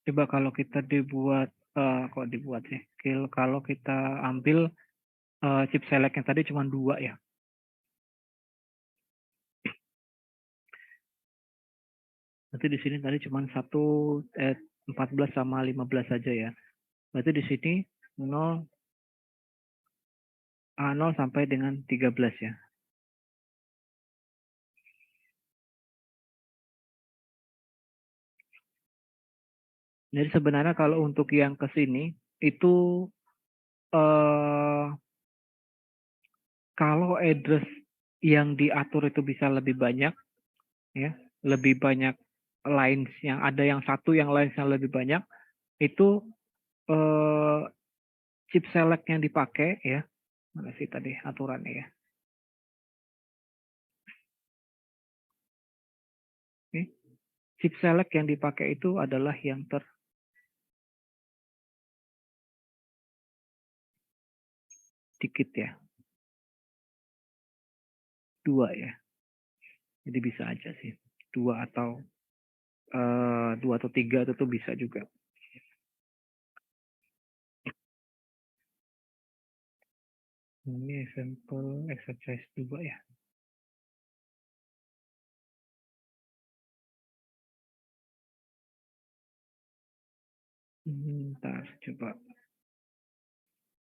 Coba kalau kita dibuat, kok dibuat sih? Kalau kita ambil chip select yang tadi cuma 2 ya. Berarti di sini tadi cuma 14 sama 15 saja ya. Berarti di sini 0 sampai dengan 13 ya. Jadi sebenarnya kalau untuk yang ke sini itu kalau address yang diatur itu bisa lebih banyak ya, lebih banyak lines yang ada yang satu yang lines yang lebih banyak itu chip select yang dipakai ya. Mana sih tadi aturannya ya? Oke. Chip select yang dipakai itu adalah yang dikit ya. 2 ya. Jadi bisa aja sih. 2 atau 3 itu bisa juga. Ini sampel exercise 2 ya. Bentar, coba.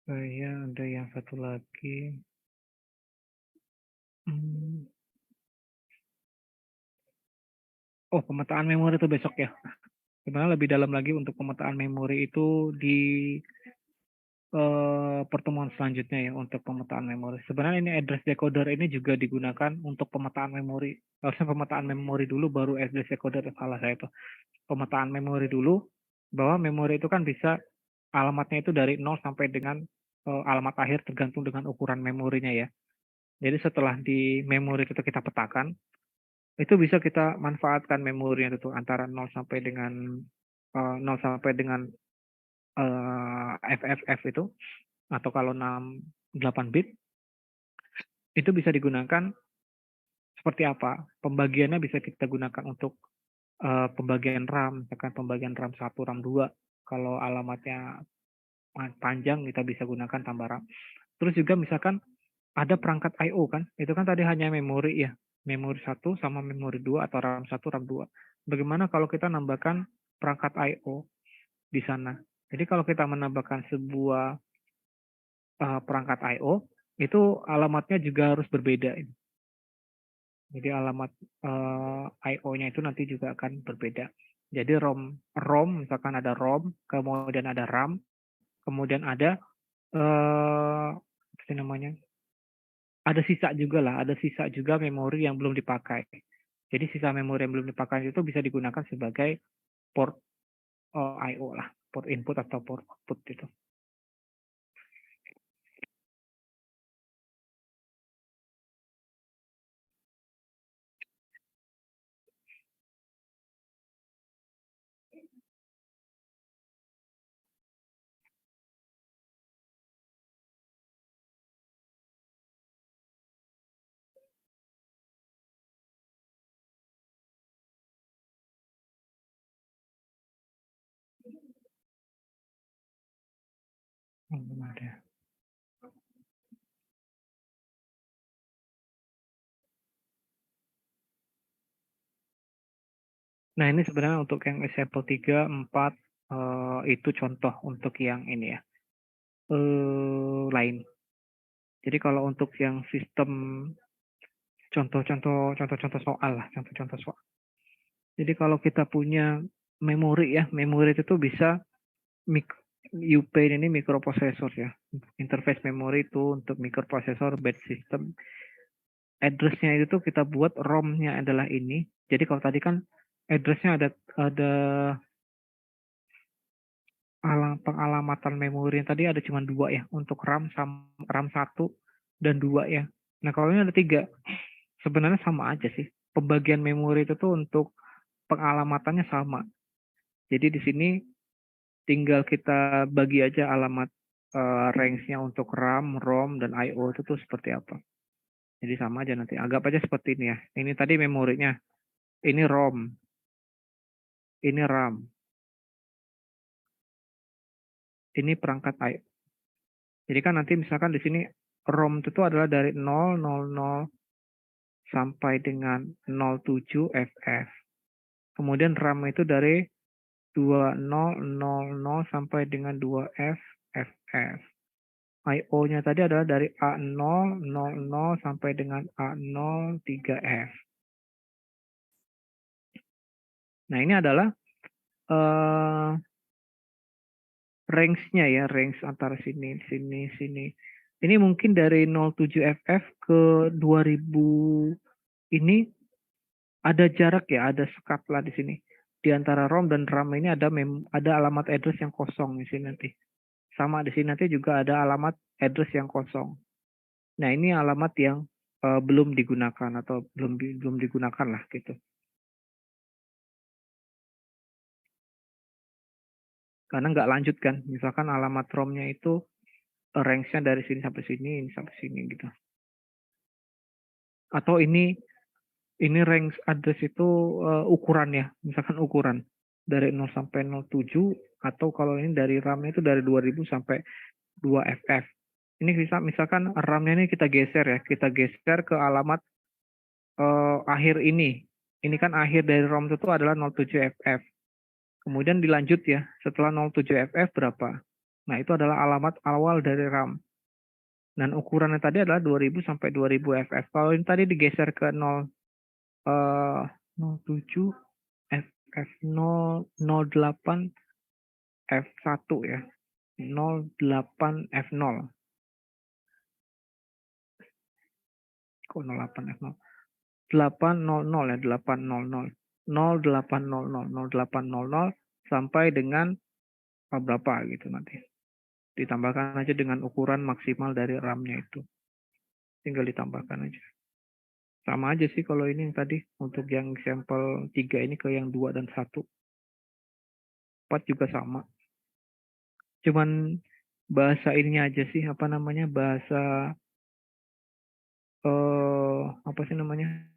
Saya ada yang satu lagi. Oh, pemetaan memori itu besok ya. Sebenarnya lebih dalam lagi untuk pemetaan memori itu di pertemuan selanjutnya ya untuk pemetaan memori. Sebenarnya ini address decoder ini juga digunakan untuk pemetaan memori. Harusnya pemetaan memori dulu baru address decoder, salah saya itu. Pemetaan memori dulu, bahwa memori itu kan bisa alamatnya itu dari 0 sampai dengan alamat akhir tergantung dengan ukuran memorinya ya. Jadi setelah di memori itu kita petakan, itu bisa kita manfaatkan memorinya itu antara 0 sampai dengan 0 sampai dengan FFF itu, atau kalau 8 bit, itu bisa digunakan seperti apa? Pembagiannya bisa kita gunakan untuk pembagian RAM, misalkan pembagian RAM 1, RAM 2. Kalau alamatnya panjang, kita bisa gunakan tambah RAM. Terus juga misalkan ada perangkat I/O kan, itu kan tadi hanya memori ya, memori 1 sama memori 2 atau RAM 1, RAM 2. Bagaimana kalau kita nambahkan perangkat I/O di sana? Jadi kalau kita menambahkan sebuah perangkat I/O, itu alamatnya juga harus berbeda. Jadi alamat I/O-nya itu nanti juga akan berbeda. Jadi ROM misalkan ada ROM, kemudian ada RAM, kemudian ada apa sih namanya? Ada sisa juga lah, ada sisa juga memori yang belum dipakai. Jadi sisa memori yang belum dipakai itu bisa digunakan sebagai port I/O lah, port input atau port output itu. Ada. Nah, ini sebenarnya untuk yang example 3, 4, itu contoh untuk yang ini ya, lain. Jadi kalau untuk yang sistem contoh-contoh soal lah, contoh-contoh soal. Jadi kalau kita punya memori ya, memori itu tuh bisa UPin ini microprocessor ya. Interface memori itu untuk microprocessor base system. Address-nya itu tuh kita buat ROM-nya adalah ini. Jadi kalau tadi kan address-nya ada pengalamatan memori yang tadi ada cuma 2 ya, untuk RAM 1 dan 2 ya. Nah, kalau ini ada 3. Sebenarnya sama aja sih. Pembagian memori itu tuh untuk pengalamatannya sama. Jadi di sini tinggal kita bagi aja alamat range-nya untuk RAM, ROM, dan I/O itu tuh seperti apa. Jadi sama aja nanti. Anggap aja seperti ini ya. Ini tadi memorinya. Ini ROM. Ini RAM. Ini perangkat I/O. Jadi kan nanti misalkan di sini ROM itu tuh adalah dari 000 sampai dengan 07 FF. Kemudian RAM itu dari 2000 sampai dengan 2F FF. I/O-nya tadi adalah dari A000 sampai dengan A03F. Nah, ini adalah range-nya ya, range antara sini, sini, sini. Ini mungkin dari 07FF ke 2000 ini ada jarak ya, ada skala di sini. Di antara ROM dan RAM ini ada alamat address yang kosong di sini nanti. Sama di sini nanti juga ada alamat address yang kosong. Nah, ini alamat yang belum digunakan atau belum digunakan lah gitu. Karena nggak lanjut kan. Misalkan alamat ROM-nya itu range-nya dari sini sampai sini, ini sampai sini gitu. Atau ini range address itu ukuran ya, misalkan ukuran dari 0 sampai 07, atau kalau ini dari RAM-nya itu dari 2000 sampai 2FF. Ini bisa misalkan RAM-nya ini kita geser ya, kita geser ke alamat akhir ini. Ini kan akhir dari ROM itu adalah 07FF. Kemudian dilanjut ya, setelah 07FF berapa? Nah, itu adalah alamat awal dari RAM. Dan ukurannya tadi adalah 2000 sampai 2000FF. Kalau ini tadi digeser ke 07 FF0 08 F1 ya. 08 F0. Kok 08 F0? 800 ya, 800. 0800, 0800 sampai dengan berapa gitu nanti. Ditambahkan aja dengan ukuran maksimal dari RAM-nya itu. Tinggal ditambahkan aja. Sama aja sih kalau ini yang tadi. Untuk yang sampel 3 ini ke yang 2 dan 1. 4 juga sama. Cuman bahasa ininya aja sih, apa namanya, bahasa apa sih namanya?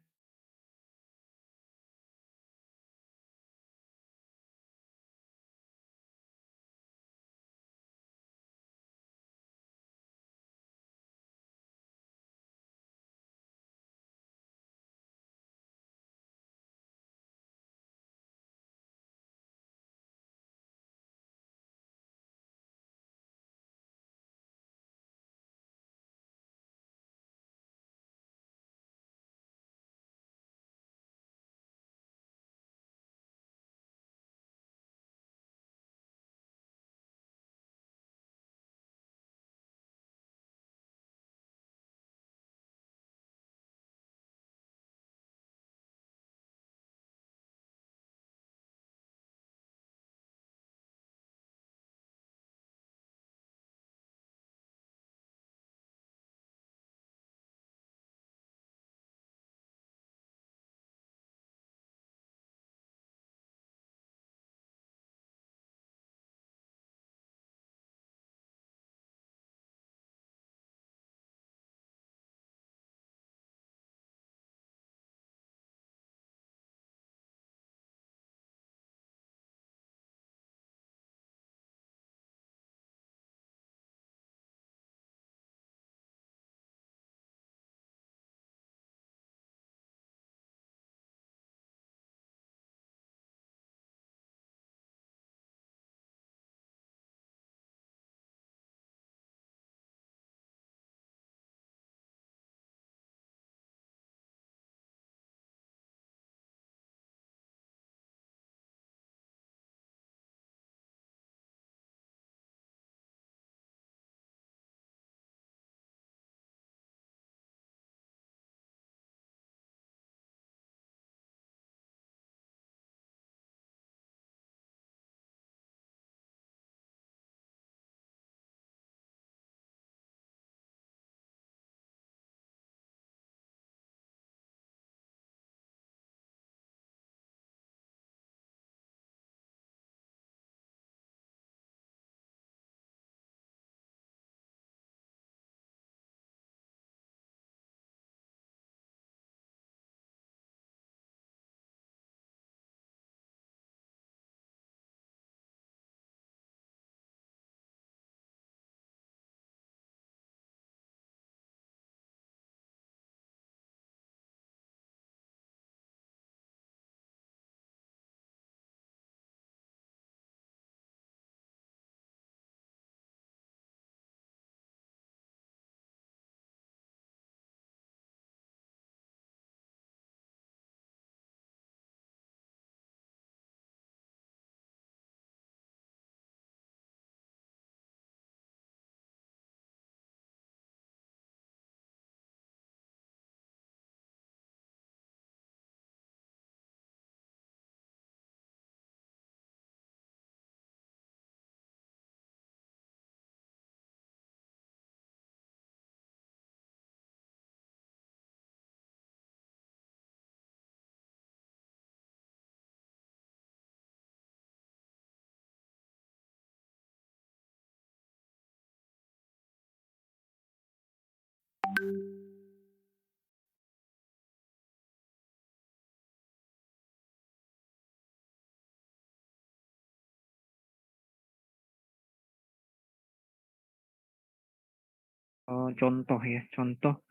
contoh ya, contoh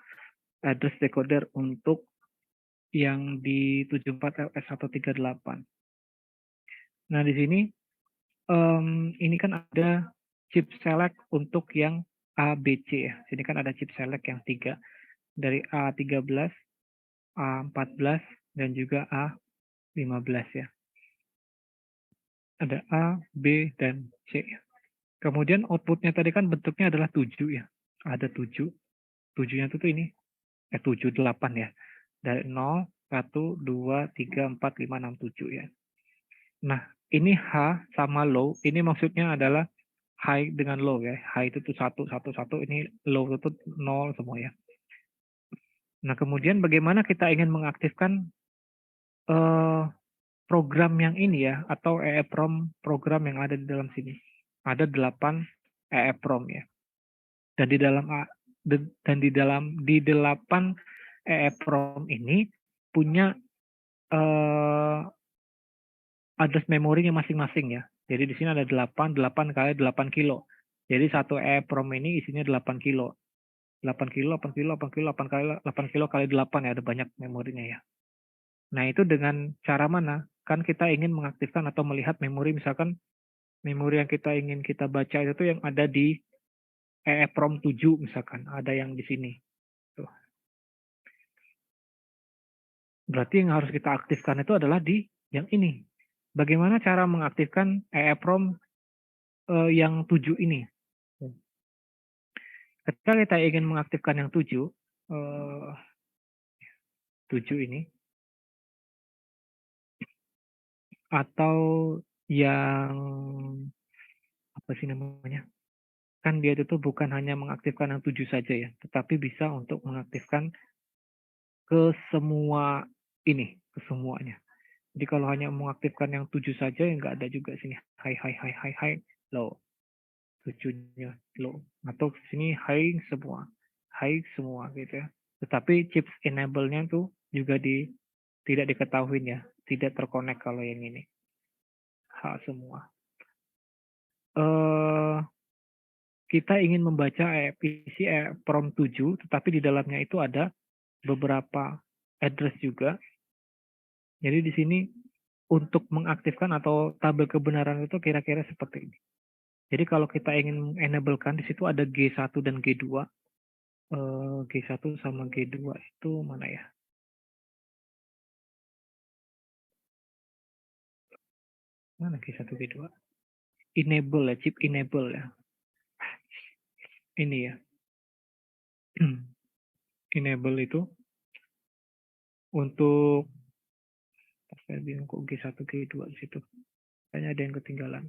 address decoder untuk yang di 74LS138. Nah, di sini ini kan ada chip select untuk yang ABC ya. Sini kan ada chip select yang 3 dari A13, A14 dan juga A15 ya. Ada A, B dan C. Kemudian outputnya tadi kan bentuknya adalah 7 ya. Ada 7. 7-nya itu ini 7, 8 ya. Dari 0, 1, 2, 3, 4, 5, 6, 7 ya. Nah, ini H sama low, ini maksudnya adalah high dengan low ya. High itu tuh 1, 1, 1, ini low itu 0 semua ya. Nah, kemudian bagaimana kita ingin mengaktifkan program yang ini ya, atau EEPROM program yang ada di dalam sini. Ada 8 EEPROM ya. Dan di 8 EEPROM ini punya address memorinya masing-masing ya. Jadi di sini ada 8 kali 8 kilo. Jadi satu EEPROM ini isinya 8 kilo. 8 kilo, 8 kilo, 8 kilo, 8 kali 8 kilo kali 8 ya, ada banyak memorinya ya. Nah, itu dengan cara mana? Kan kita ingin mengaktifkan atau melihat memori, misalkan memori yang kita ingin kita baca itu tuh yang ada di EEPROM 7 misalkan, ada yang di sini. Tuh. Berarti yang harus kita aktifkan itu adalah di yang ini. Bagaimana cara mengaktifkan EEPROM yang 7 ini? Ketika kita ingin mengaktifkan yang 7 ini, atau yang apa sih namanya? Kan dia itu bukan hanya mengaktifkan yang 7 saja ya, tetapi bisa untuk mengaktifkan ke semua ini, ke semuanya. Jadi kalau hanya mengaktifkan yang 7 saja, ya nggak ada juga sini high, low. 7-nya low. Atau sini high semua gitu ya. Tetapi chips enable-nya tuh juga tidak diketahui ya, tidak terkonek kalau yang ini. H semua. Kita ingin membaca PC EEPROM 7, tetapi di dalamnya itu ada beberapa address juga. Jadi di sini untuk mengaktifkan atau tabel kebenaran itu kira-kira seperti ini. Jadi kalau kita ingin enablekan, di situ ada G1 dan G2. G1 sama G2 itu mana ya? Mana G1, G2? Enable ya, chip enable ya. Ini ya. Enable itu untuk, saya bilang kok G1, G2 di situ. Kayaknya ada yang ketinggalan.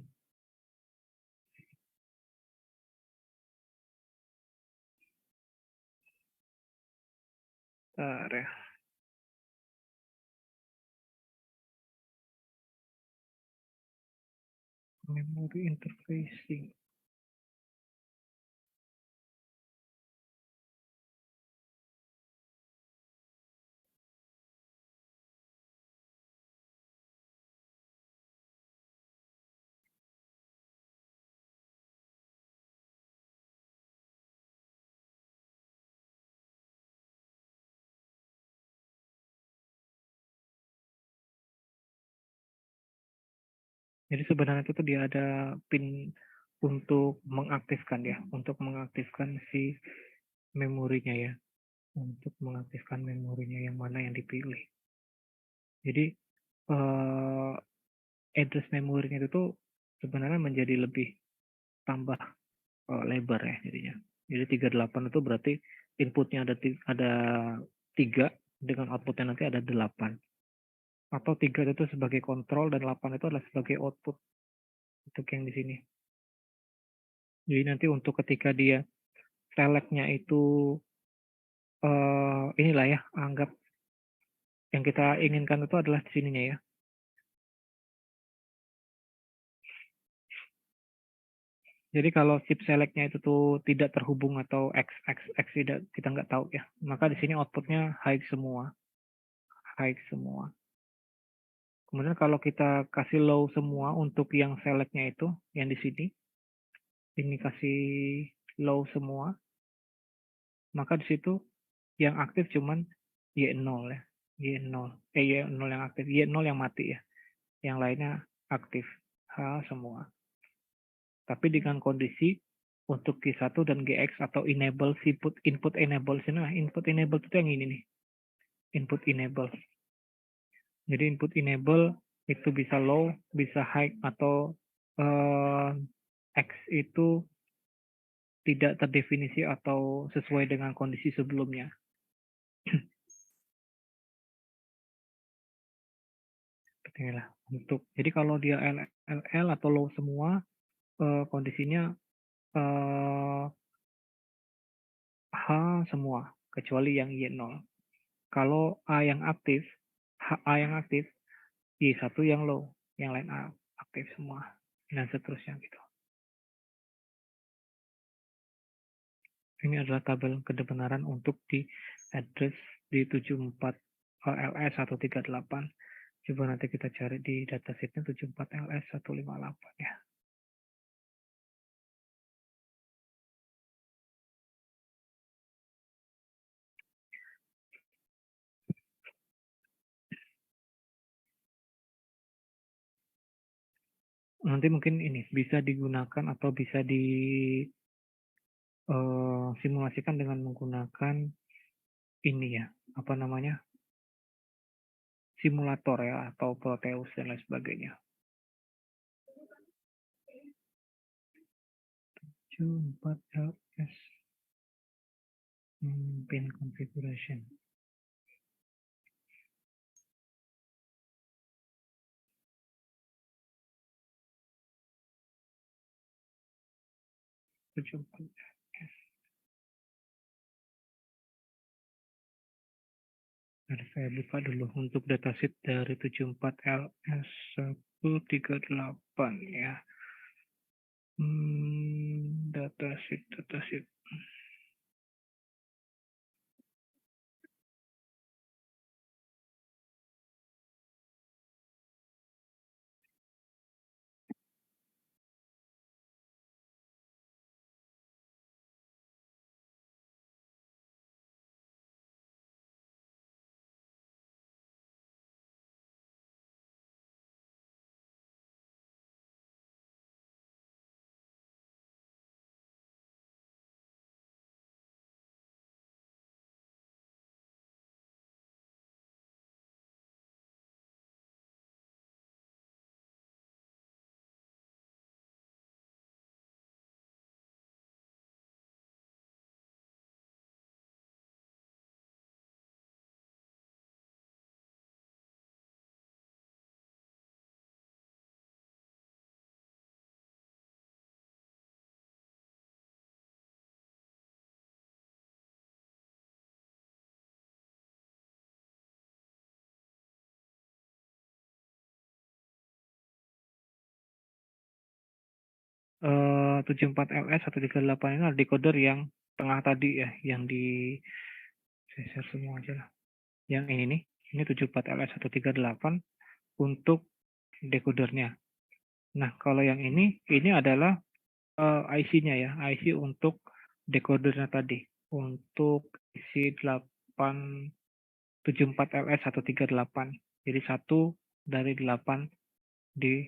Bentar ya. Memory interfacing. Jadi sebenarnya itu dia ada pin untuk mengaktifkan ya, untuk mengaktifkan si memorinya ya, untuk mengaktifkan memorinya yang mana yang dipilih. Jadi address memorinya itu tuh sebenarnya menjadi lebih tambah lebar ya jadinya. Jadi 38 itu berarti inputnya ada 3 dengan outputnya nanti ada 8. Atau 3 itu sebagai kontrol dan 8 itu adalah sebagai output. Untuk yang di sini. Jadi nanti untuk ketika dia select-nya itu inilah ya, anggap yang kita inginkan itu adalah di sininya ya. Jadi kalau chip select-nya itu tuh tidak terhubung atau X tidak, kita nggak tahu ya. Maka di sini outputnya high semua. Kemudian kalau kita kasih low semua untuk yang select-nya itu, yang di sini, ini kasih low semua. maka di situ yang aktif cuman Y0 ya. Y0 yang aktif, Y0 yang mati ya. Yang lainnya aktif. H semua. Tapi dengan kondisi untuk G1 dan GX atau enable input enable sini, input enable itu yang ini nih. Input enable. Jadi input enable itu bisa low, bisa high, atau X itu tidak terdefinisi atau sesuai dengan kondisi sebelumnya. Inilah untuk. Jadi kalau dia LL atau low semua, kondisinya H semua kecuali yang Y0. Kalau A yang aktif, A yang aktif, Y1 yang low, yang lain A aktif semua, dan seterusnya gitu. Ini adalah tabel kebenaran untuk di address di 74 LS138. Coba nanti kita cari di datasetnya 74 LS158 ya. Nanti mungkin ini bisa digunakan atau bisa simulasikan dengan menggunakan ini ya, apa namanya, simulator ya, atau Proteus dan lain sebagainya. 74 LS pin configuration. Nah, saya buka dulu untuk dataset dari 74 LS138 ya. Dataset. Eh 74 LS138 ini adalah decoder yang tengah tadi ya, yang di share semua aja lah. Yang ini nih, ini 74 LS138 untuk decodernya. Nah, kalau yang ini adalah IC-nya ya, IC untuk decodernya tadi. Untuk IC 74 LS138. Jadi 1 dari 8 di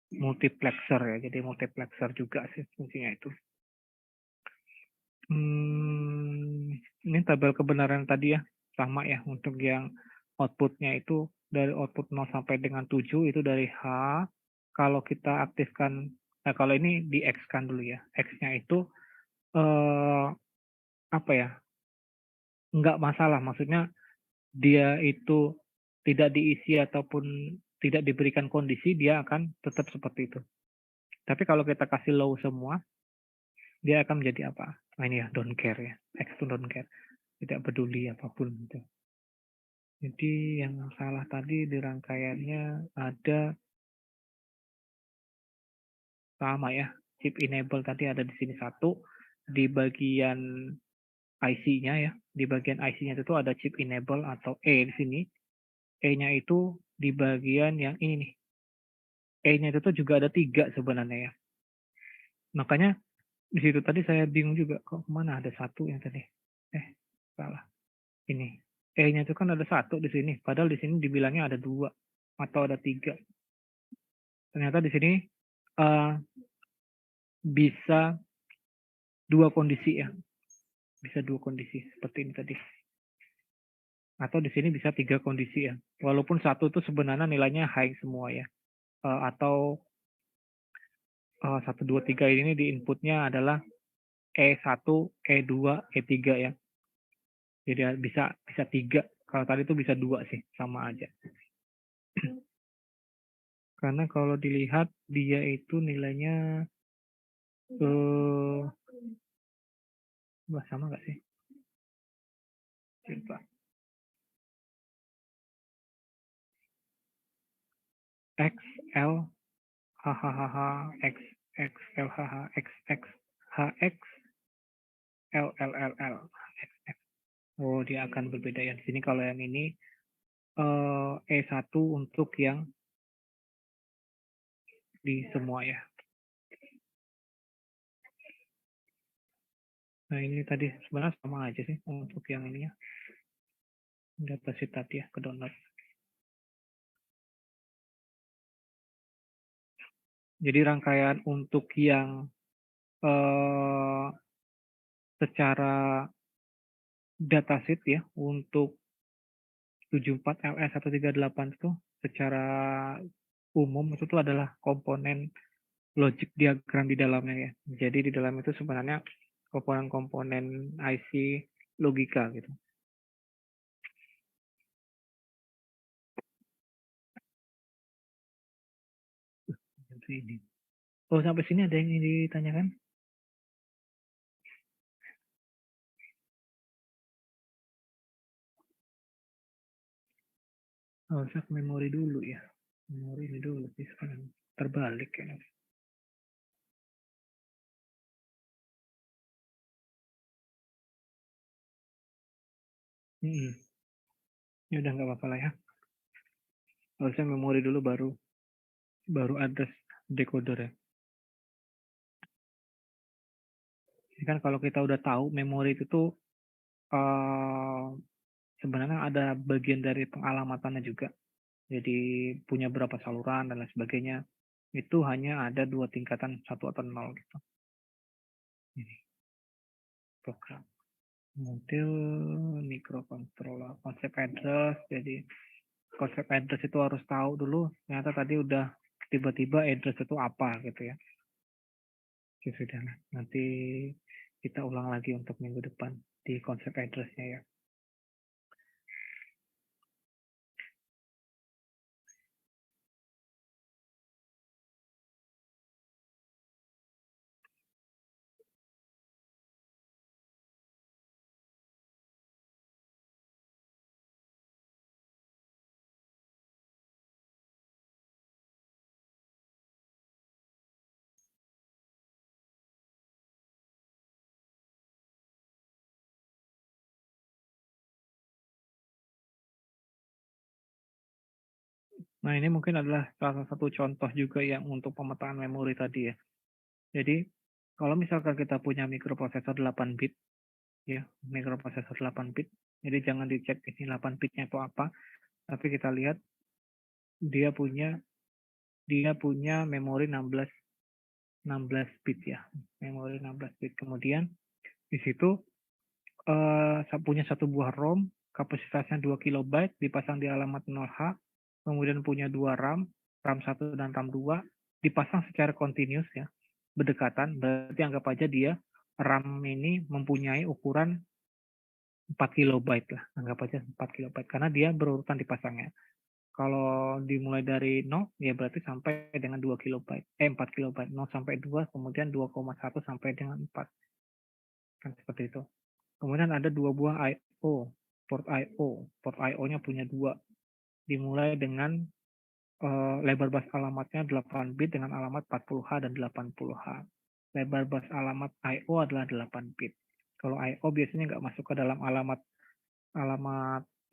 multiplexer ya. Jadi multiplexer juga sih fungsinya itu. Ini tabel kebenaran tadi ya, sama ya, untuk yang outputnya itu dari output 0 sampai dengan 7 itu dari H. Kalau kita aktifkan, nah kalau ini di X kan dulu ya, X-nya itu apa ya, nggak masalah, maksudnya dia itu tidak diisi ataupun tidak diberikan kondisi, dia akan tetap seperti itu. Tapi kalau kita kasih low semua, dia akan menjadi apa? Nah ini ya, don't care ya, X itu don't care, tidak peduli apapun gitu. Jadi yang salah tadi di rangkaiannya ada sama ya, chip enable tadi ada di sini satu, di bagian IC-nya ya, di bagian IC-nya itu ada chip enable atau E di sini. E-nya itu di bagian yang ini nih. E-nya itu juga ada 3 sebenarnya ya. Makanya di situ tadi saya bingung juga, kok kemana ada 1 yang tadi. salah. Ini E-nya itu kan ada 1 di sini, padahal di sini dibilangnya ada 2 atau ada 3. Ternyata di sini bisa 2 kondisi ya. Bisa 2 kondisi seperti ini tadi. Atau di sini bisa 3 kondisi ya. Walaupun 1 itu sebenarnya nilainya high semua ya. Atau 1, 2, 3 ini di inputnya adalah E1, E2, E3 ya. Jadi bisa 3. Kalau tadi itu bisa 2 sih, sama aja. Karena kalau dilihat dia itu nilainya sama nggak sih? Coba. X, L, HHH, X, X, L, HH, X, X, HX, L, L, L, L, X, X. Oh, dia akan berbeda ya. Di sini kalau yang ini E1 untuk yang di semua ya. Nah, ini tadi sebenarnya sama aja sih untuk yang ini ya. Datasheet tadi ya, ke download. Jadi rangkaian untuk yang secara datasheet ya, untuk 74 LS 138 itu secara umum itu tuh adalah komponen logic diagram di dalamnya ya. Jadi di dalam itu sebenarnya komponen-komponen IC logika gitu. Oh, sampai sini ada yang ditanyakan? Oh, saya ke memori dulu ya. Memori ini dulu sih sekarang. Terbalik ya. Ya udah nggak apa-apa lah ya. Harusnya memori dulu baru address decoder ya. Jadi kan kalau kita udah tahu memori itu tuh sebenarnya ada bagian dari pengalamatannya juga. Jadi punya berapa saluran dan lain sebagainya. Itu hanya ada 2 tingkatan, 1 atau 0 gitu. Ini program. Model microcontroller, konsep address. Jadi konsep address itu harus tahu dulu. Ternyata tadi udah tiba-tiba address itu apa gitu ya. Oke, sudah. Nanti kita ulang lagi untuk minggu depan di konsep address-nya ya. Nah, ini mungkin adalah salah satu contoh juga yang untuk pemetaan memori tadi ya. Jadi, kalau misalkan kita punya mikroprosesor 8 bit, ya, mikroprosesor 8 bit, jadi jangan dicek ini 8 bitnya itu apa, tapi kita lihat dia punya memori 16 bit ya, memori 16 bit. Kemudian di situ punya 1 buah ROM, kapasitasnya 2 KB, dipasang di alamat 0H, kemudian punya 2 RAM, RAM 1 dan RAM 2, dipasang secara continuous ya, berdekatan, berarti anggap aja dia RAM ini mempunyai ukuran 4 KB lah, anggap aja 4 KB, karena dia berurutan dipasangnya. Kalau dimulai dari 0, ya berarti sampai dengan 2 KB, 4 KB, 0 sampai 2, kemudian 2,1 sampai dengan 4. Kan seperti itu. Kemudian ada 2 buah I/O, port I/O. Port I/O-nya punya 2. Dimulai dengan lebar bus alamatnya 8 bit dengan alamat 40H dan 80H. Lebar bus alamat I/O adalah 8 bit. Kalau I/O biasanya nggak masuk ke dalam alamat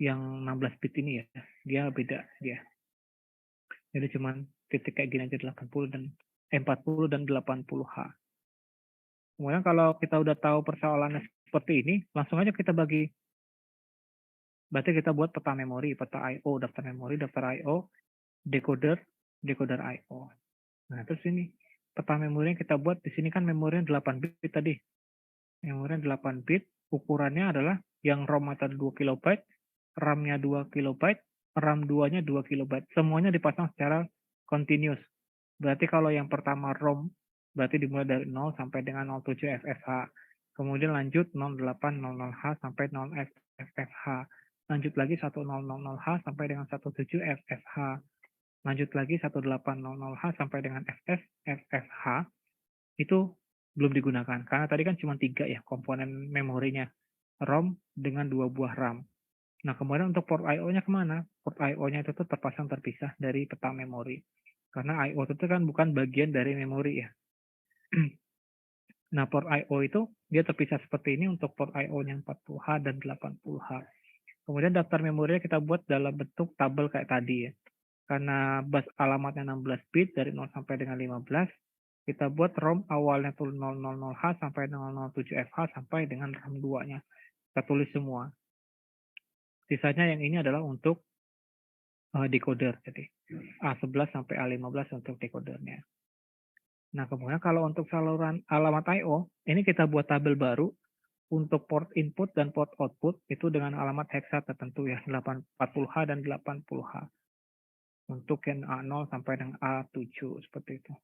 yang 16 bit ini ya. Dia beda dia. Jadi cuman titik kayak gini aja 40 dan 80H. Kemudian kalau kita udah tahu persoalannya seperti ini, langsung aja kita bagi Berarti kita buat peta memori, peta I/O, daftar memori, daftar I/O, decoder, decoder I/O. Nah, terus ini peta memori yang kita buat di sini kan memorinya 8 bit tadi. Memorinya 8 bit, ukurannya adalah yang ROM ada 2 kilobyte, RAM-nya 2 kilobyte, RAM 2-nya 2 kilobyte. Semuanya dipasang secara continuous. Berarti kalau yang pertama ROM, berarti dimulai dari 0 sampai dengan 07 FFH. Kemudian lanjut 0800H sampai 0 FFH. Lanjut lagi 1000H sampai dengan 17 FFH. Lanjut lagi 1800H sampai dengan FFH. Itu belum digunakan. Karena tadi kan cuma 3 ya komponen memorinya. ROM dengan 2 buah RAM. Nah, kemudian untuk port I/O-nya kemana? Port I/O-nya itu tuh terpasang terpisah dari peta memori. Karena I/O itu kan bukan bagian dari memori ya. Nah, port I/O itu dia terpisah seperti ini untuk port I/O-nya 40H dan 80H. Kemudian daftar memorinya kita buat dalam bentuk tabel kayak tadi ya. Karena bus alamatnya 16 bit dari 0 sampai dengan 15, kita buat ROM awalnya tuh 000H sampai 007FH sampai dengan RAM 2-nya. Kita tulis semua. Sisanya yang ini adalah untuk decoder. Jadi A11 sampai A15 untuk decodernya. Nah, kemudian kalau untuk saluran alamat I/O, ini kita buat tabel baru untuk port input dan port output itu dengan alamat hexa tertentu ya, 40H dan 80H. Untuk yang A0 sampai dengan A7 seperti itu.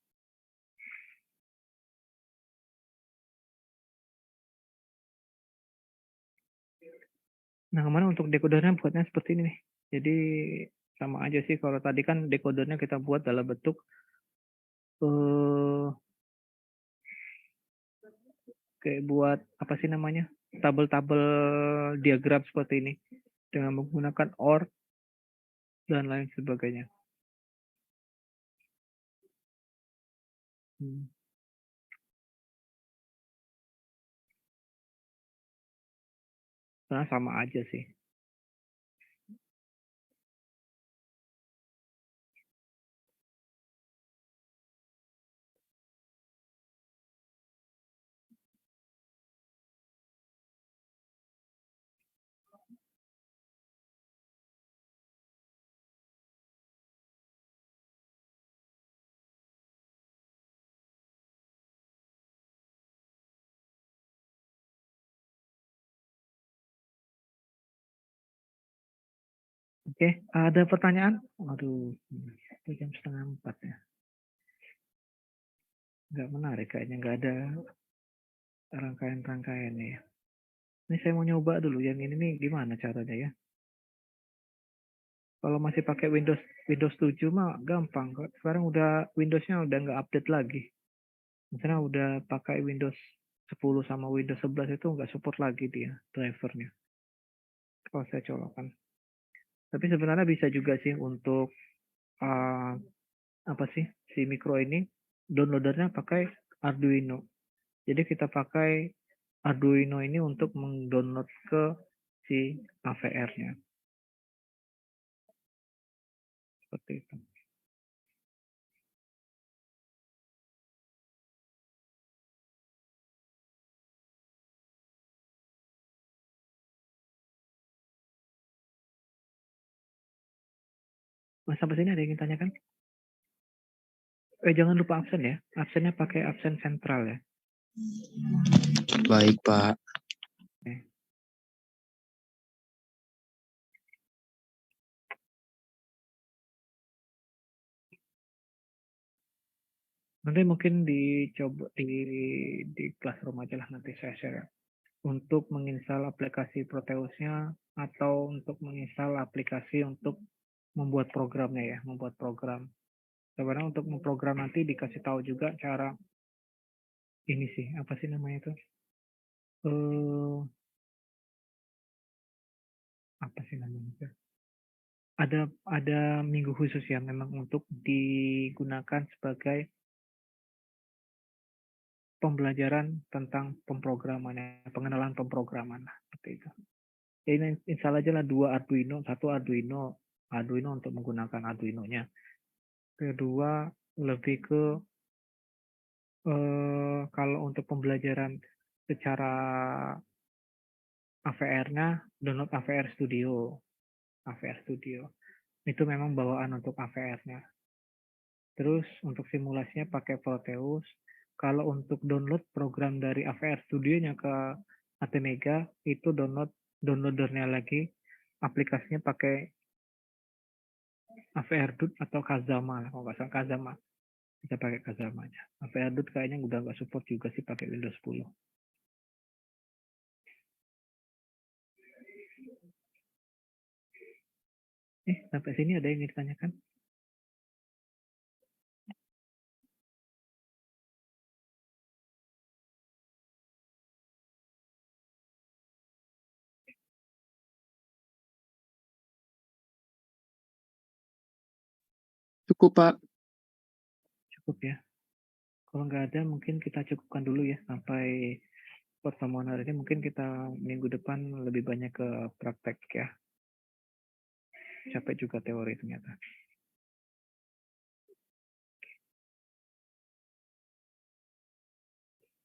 Nah, kemarin untuk decodernya buatnya seperti ini nih. Jadi sama aja sih kalau tadi kan decodernya kita buat dalam bentuk kayak buat apa sih namanya? Tabel-tabel diagram seperti ini dengan menggunakan OR dan lain sebagainya. Karena sama aja sih. Oke, ada pertanyaan? Waduh, itu jam 3:30 ya. Nggak menarik kayaknya, nggak ada rangkaian-rangkaiannya ya. Ini saya mau nyoba dulu, yang ini nih gimana caranya ya. Kalau masih pakai Windows 7 mah gampang. Sekarang udah Windows-nya udah nggak update lagi. Misalnya udah pakai Windows 10 sama Windows 11 itu nggak support lagi dia drivernya. Kalau saya colokkan. Tapi sebenarnya bisa juga sih untuk apa sih si micro ini downloadernya pakai Arduino. Jadi kita pakai Arduino ini untuk mendownload ke si AVR-nya. Seperti itu. Mas, sampai sini ada yang ingin tanyakan? Jangan lupa absen ya. Absennya pakai absen sentral ya. Baik, Pak. Oke. Nanti mungkin dicoba di Classroom aja lah nanti saya share ya. Untuk menginstal aplikasi Proteus-nya atau untuk menginstal aplikasi untuk membuat programnya ya, membuat program. Sebenarnya untuk memprogram nanti dikasih tahu juga cara ini sih, apa sih namanya itu? Apa sih namanya itu? Ada minggu khusus ya memang untuk digunakan sebagai pembelajaran tentang pemrograman, pengenalan pemrograman seperti itu. Ya, ini install aja lah 2 Arduino, satu Arduino untuk menggunakan Arduino-nya. Kedua lebih ke kalau untuk pembelajaran secara AVR-nya download AVR Studio. AVR Studio. Itu memang bawaan untuk AVR-nya. Terus untuk simulasinya pakai Proteus. Kalau untuk download program dari AVR Studio-nya ke Atenega, itu downloadernya lagi, aplikasinya pakai AVR-Dut atau Kazama, kalau nggak salah Kazama. Bisa pakai Kazama aja. AVR-Dut kayaknya udah nggak support juga sih pakai Windows 10. Sampai sini ada yang ingin ditanyakan? Cukup, Pak. Cukup ya. Kalau nggak ada, mungkin kita cukupkan dulu ya sampai pertemuan hari ini. Mungkin kita minggu depan lebih banyak ke praktek ya. Capek juga teori ternyata.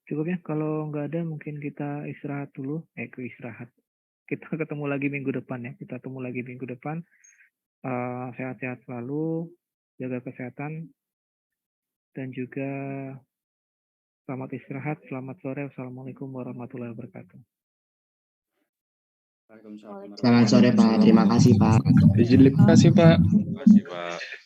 Cukup ya. Kalau nggak ada, mungkin kita istirahat dulu. Istirahat. Kita ketemu lagi minggu depan ya. Kita ketemu lagi minggu depan. Sehat-sehat selalu, jaga kesehatan, dan juga selamat istirahat, selamat sore. Wassalamualaikum warahmatullahi wabarakatuh. Waalaikumsalam. Selamat sore Pak, terima kasih Pak. Terima kasih, Pak. Terima kasih, Pak.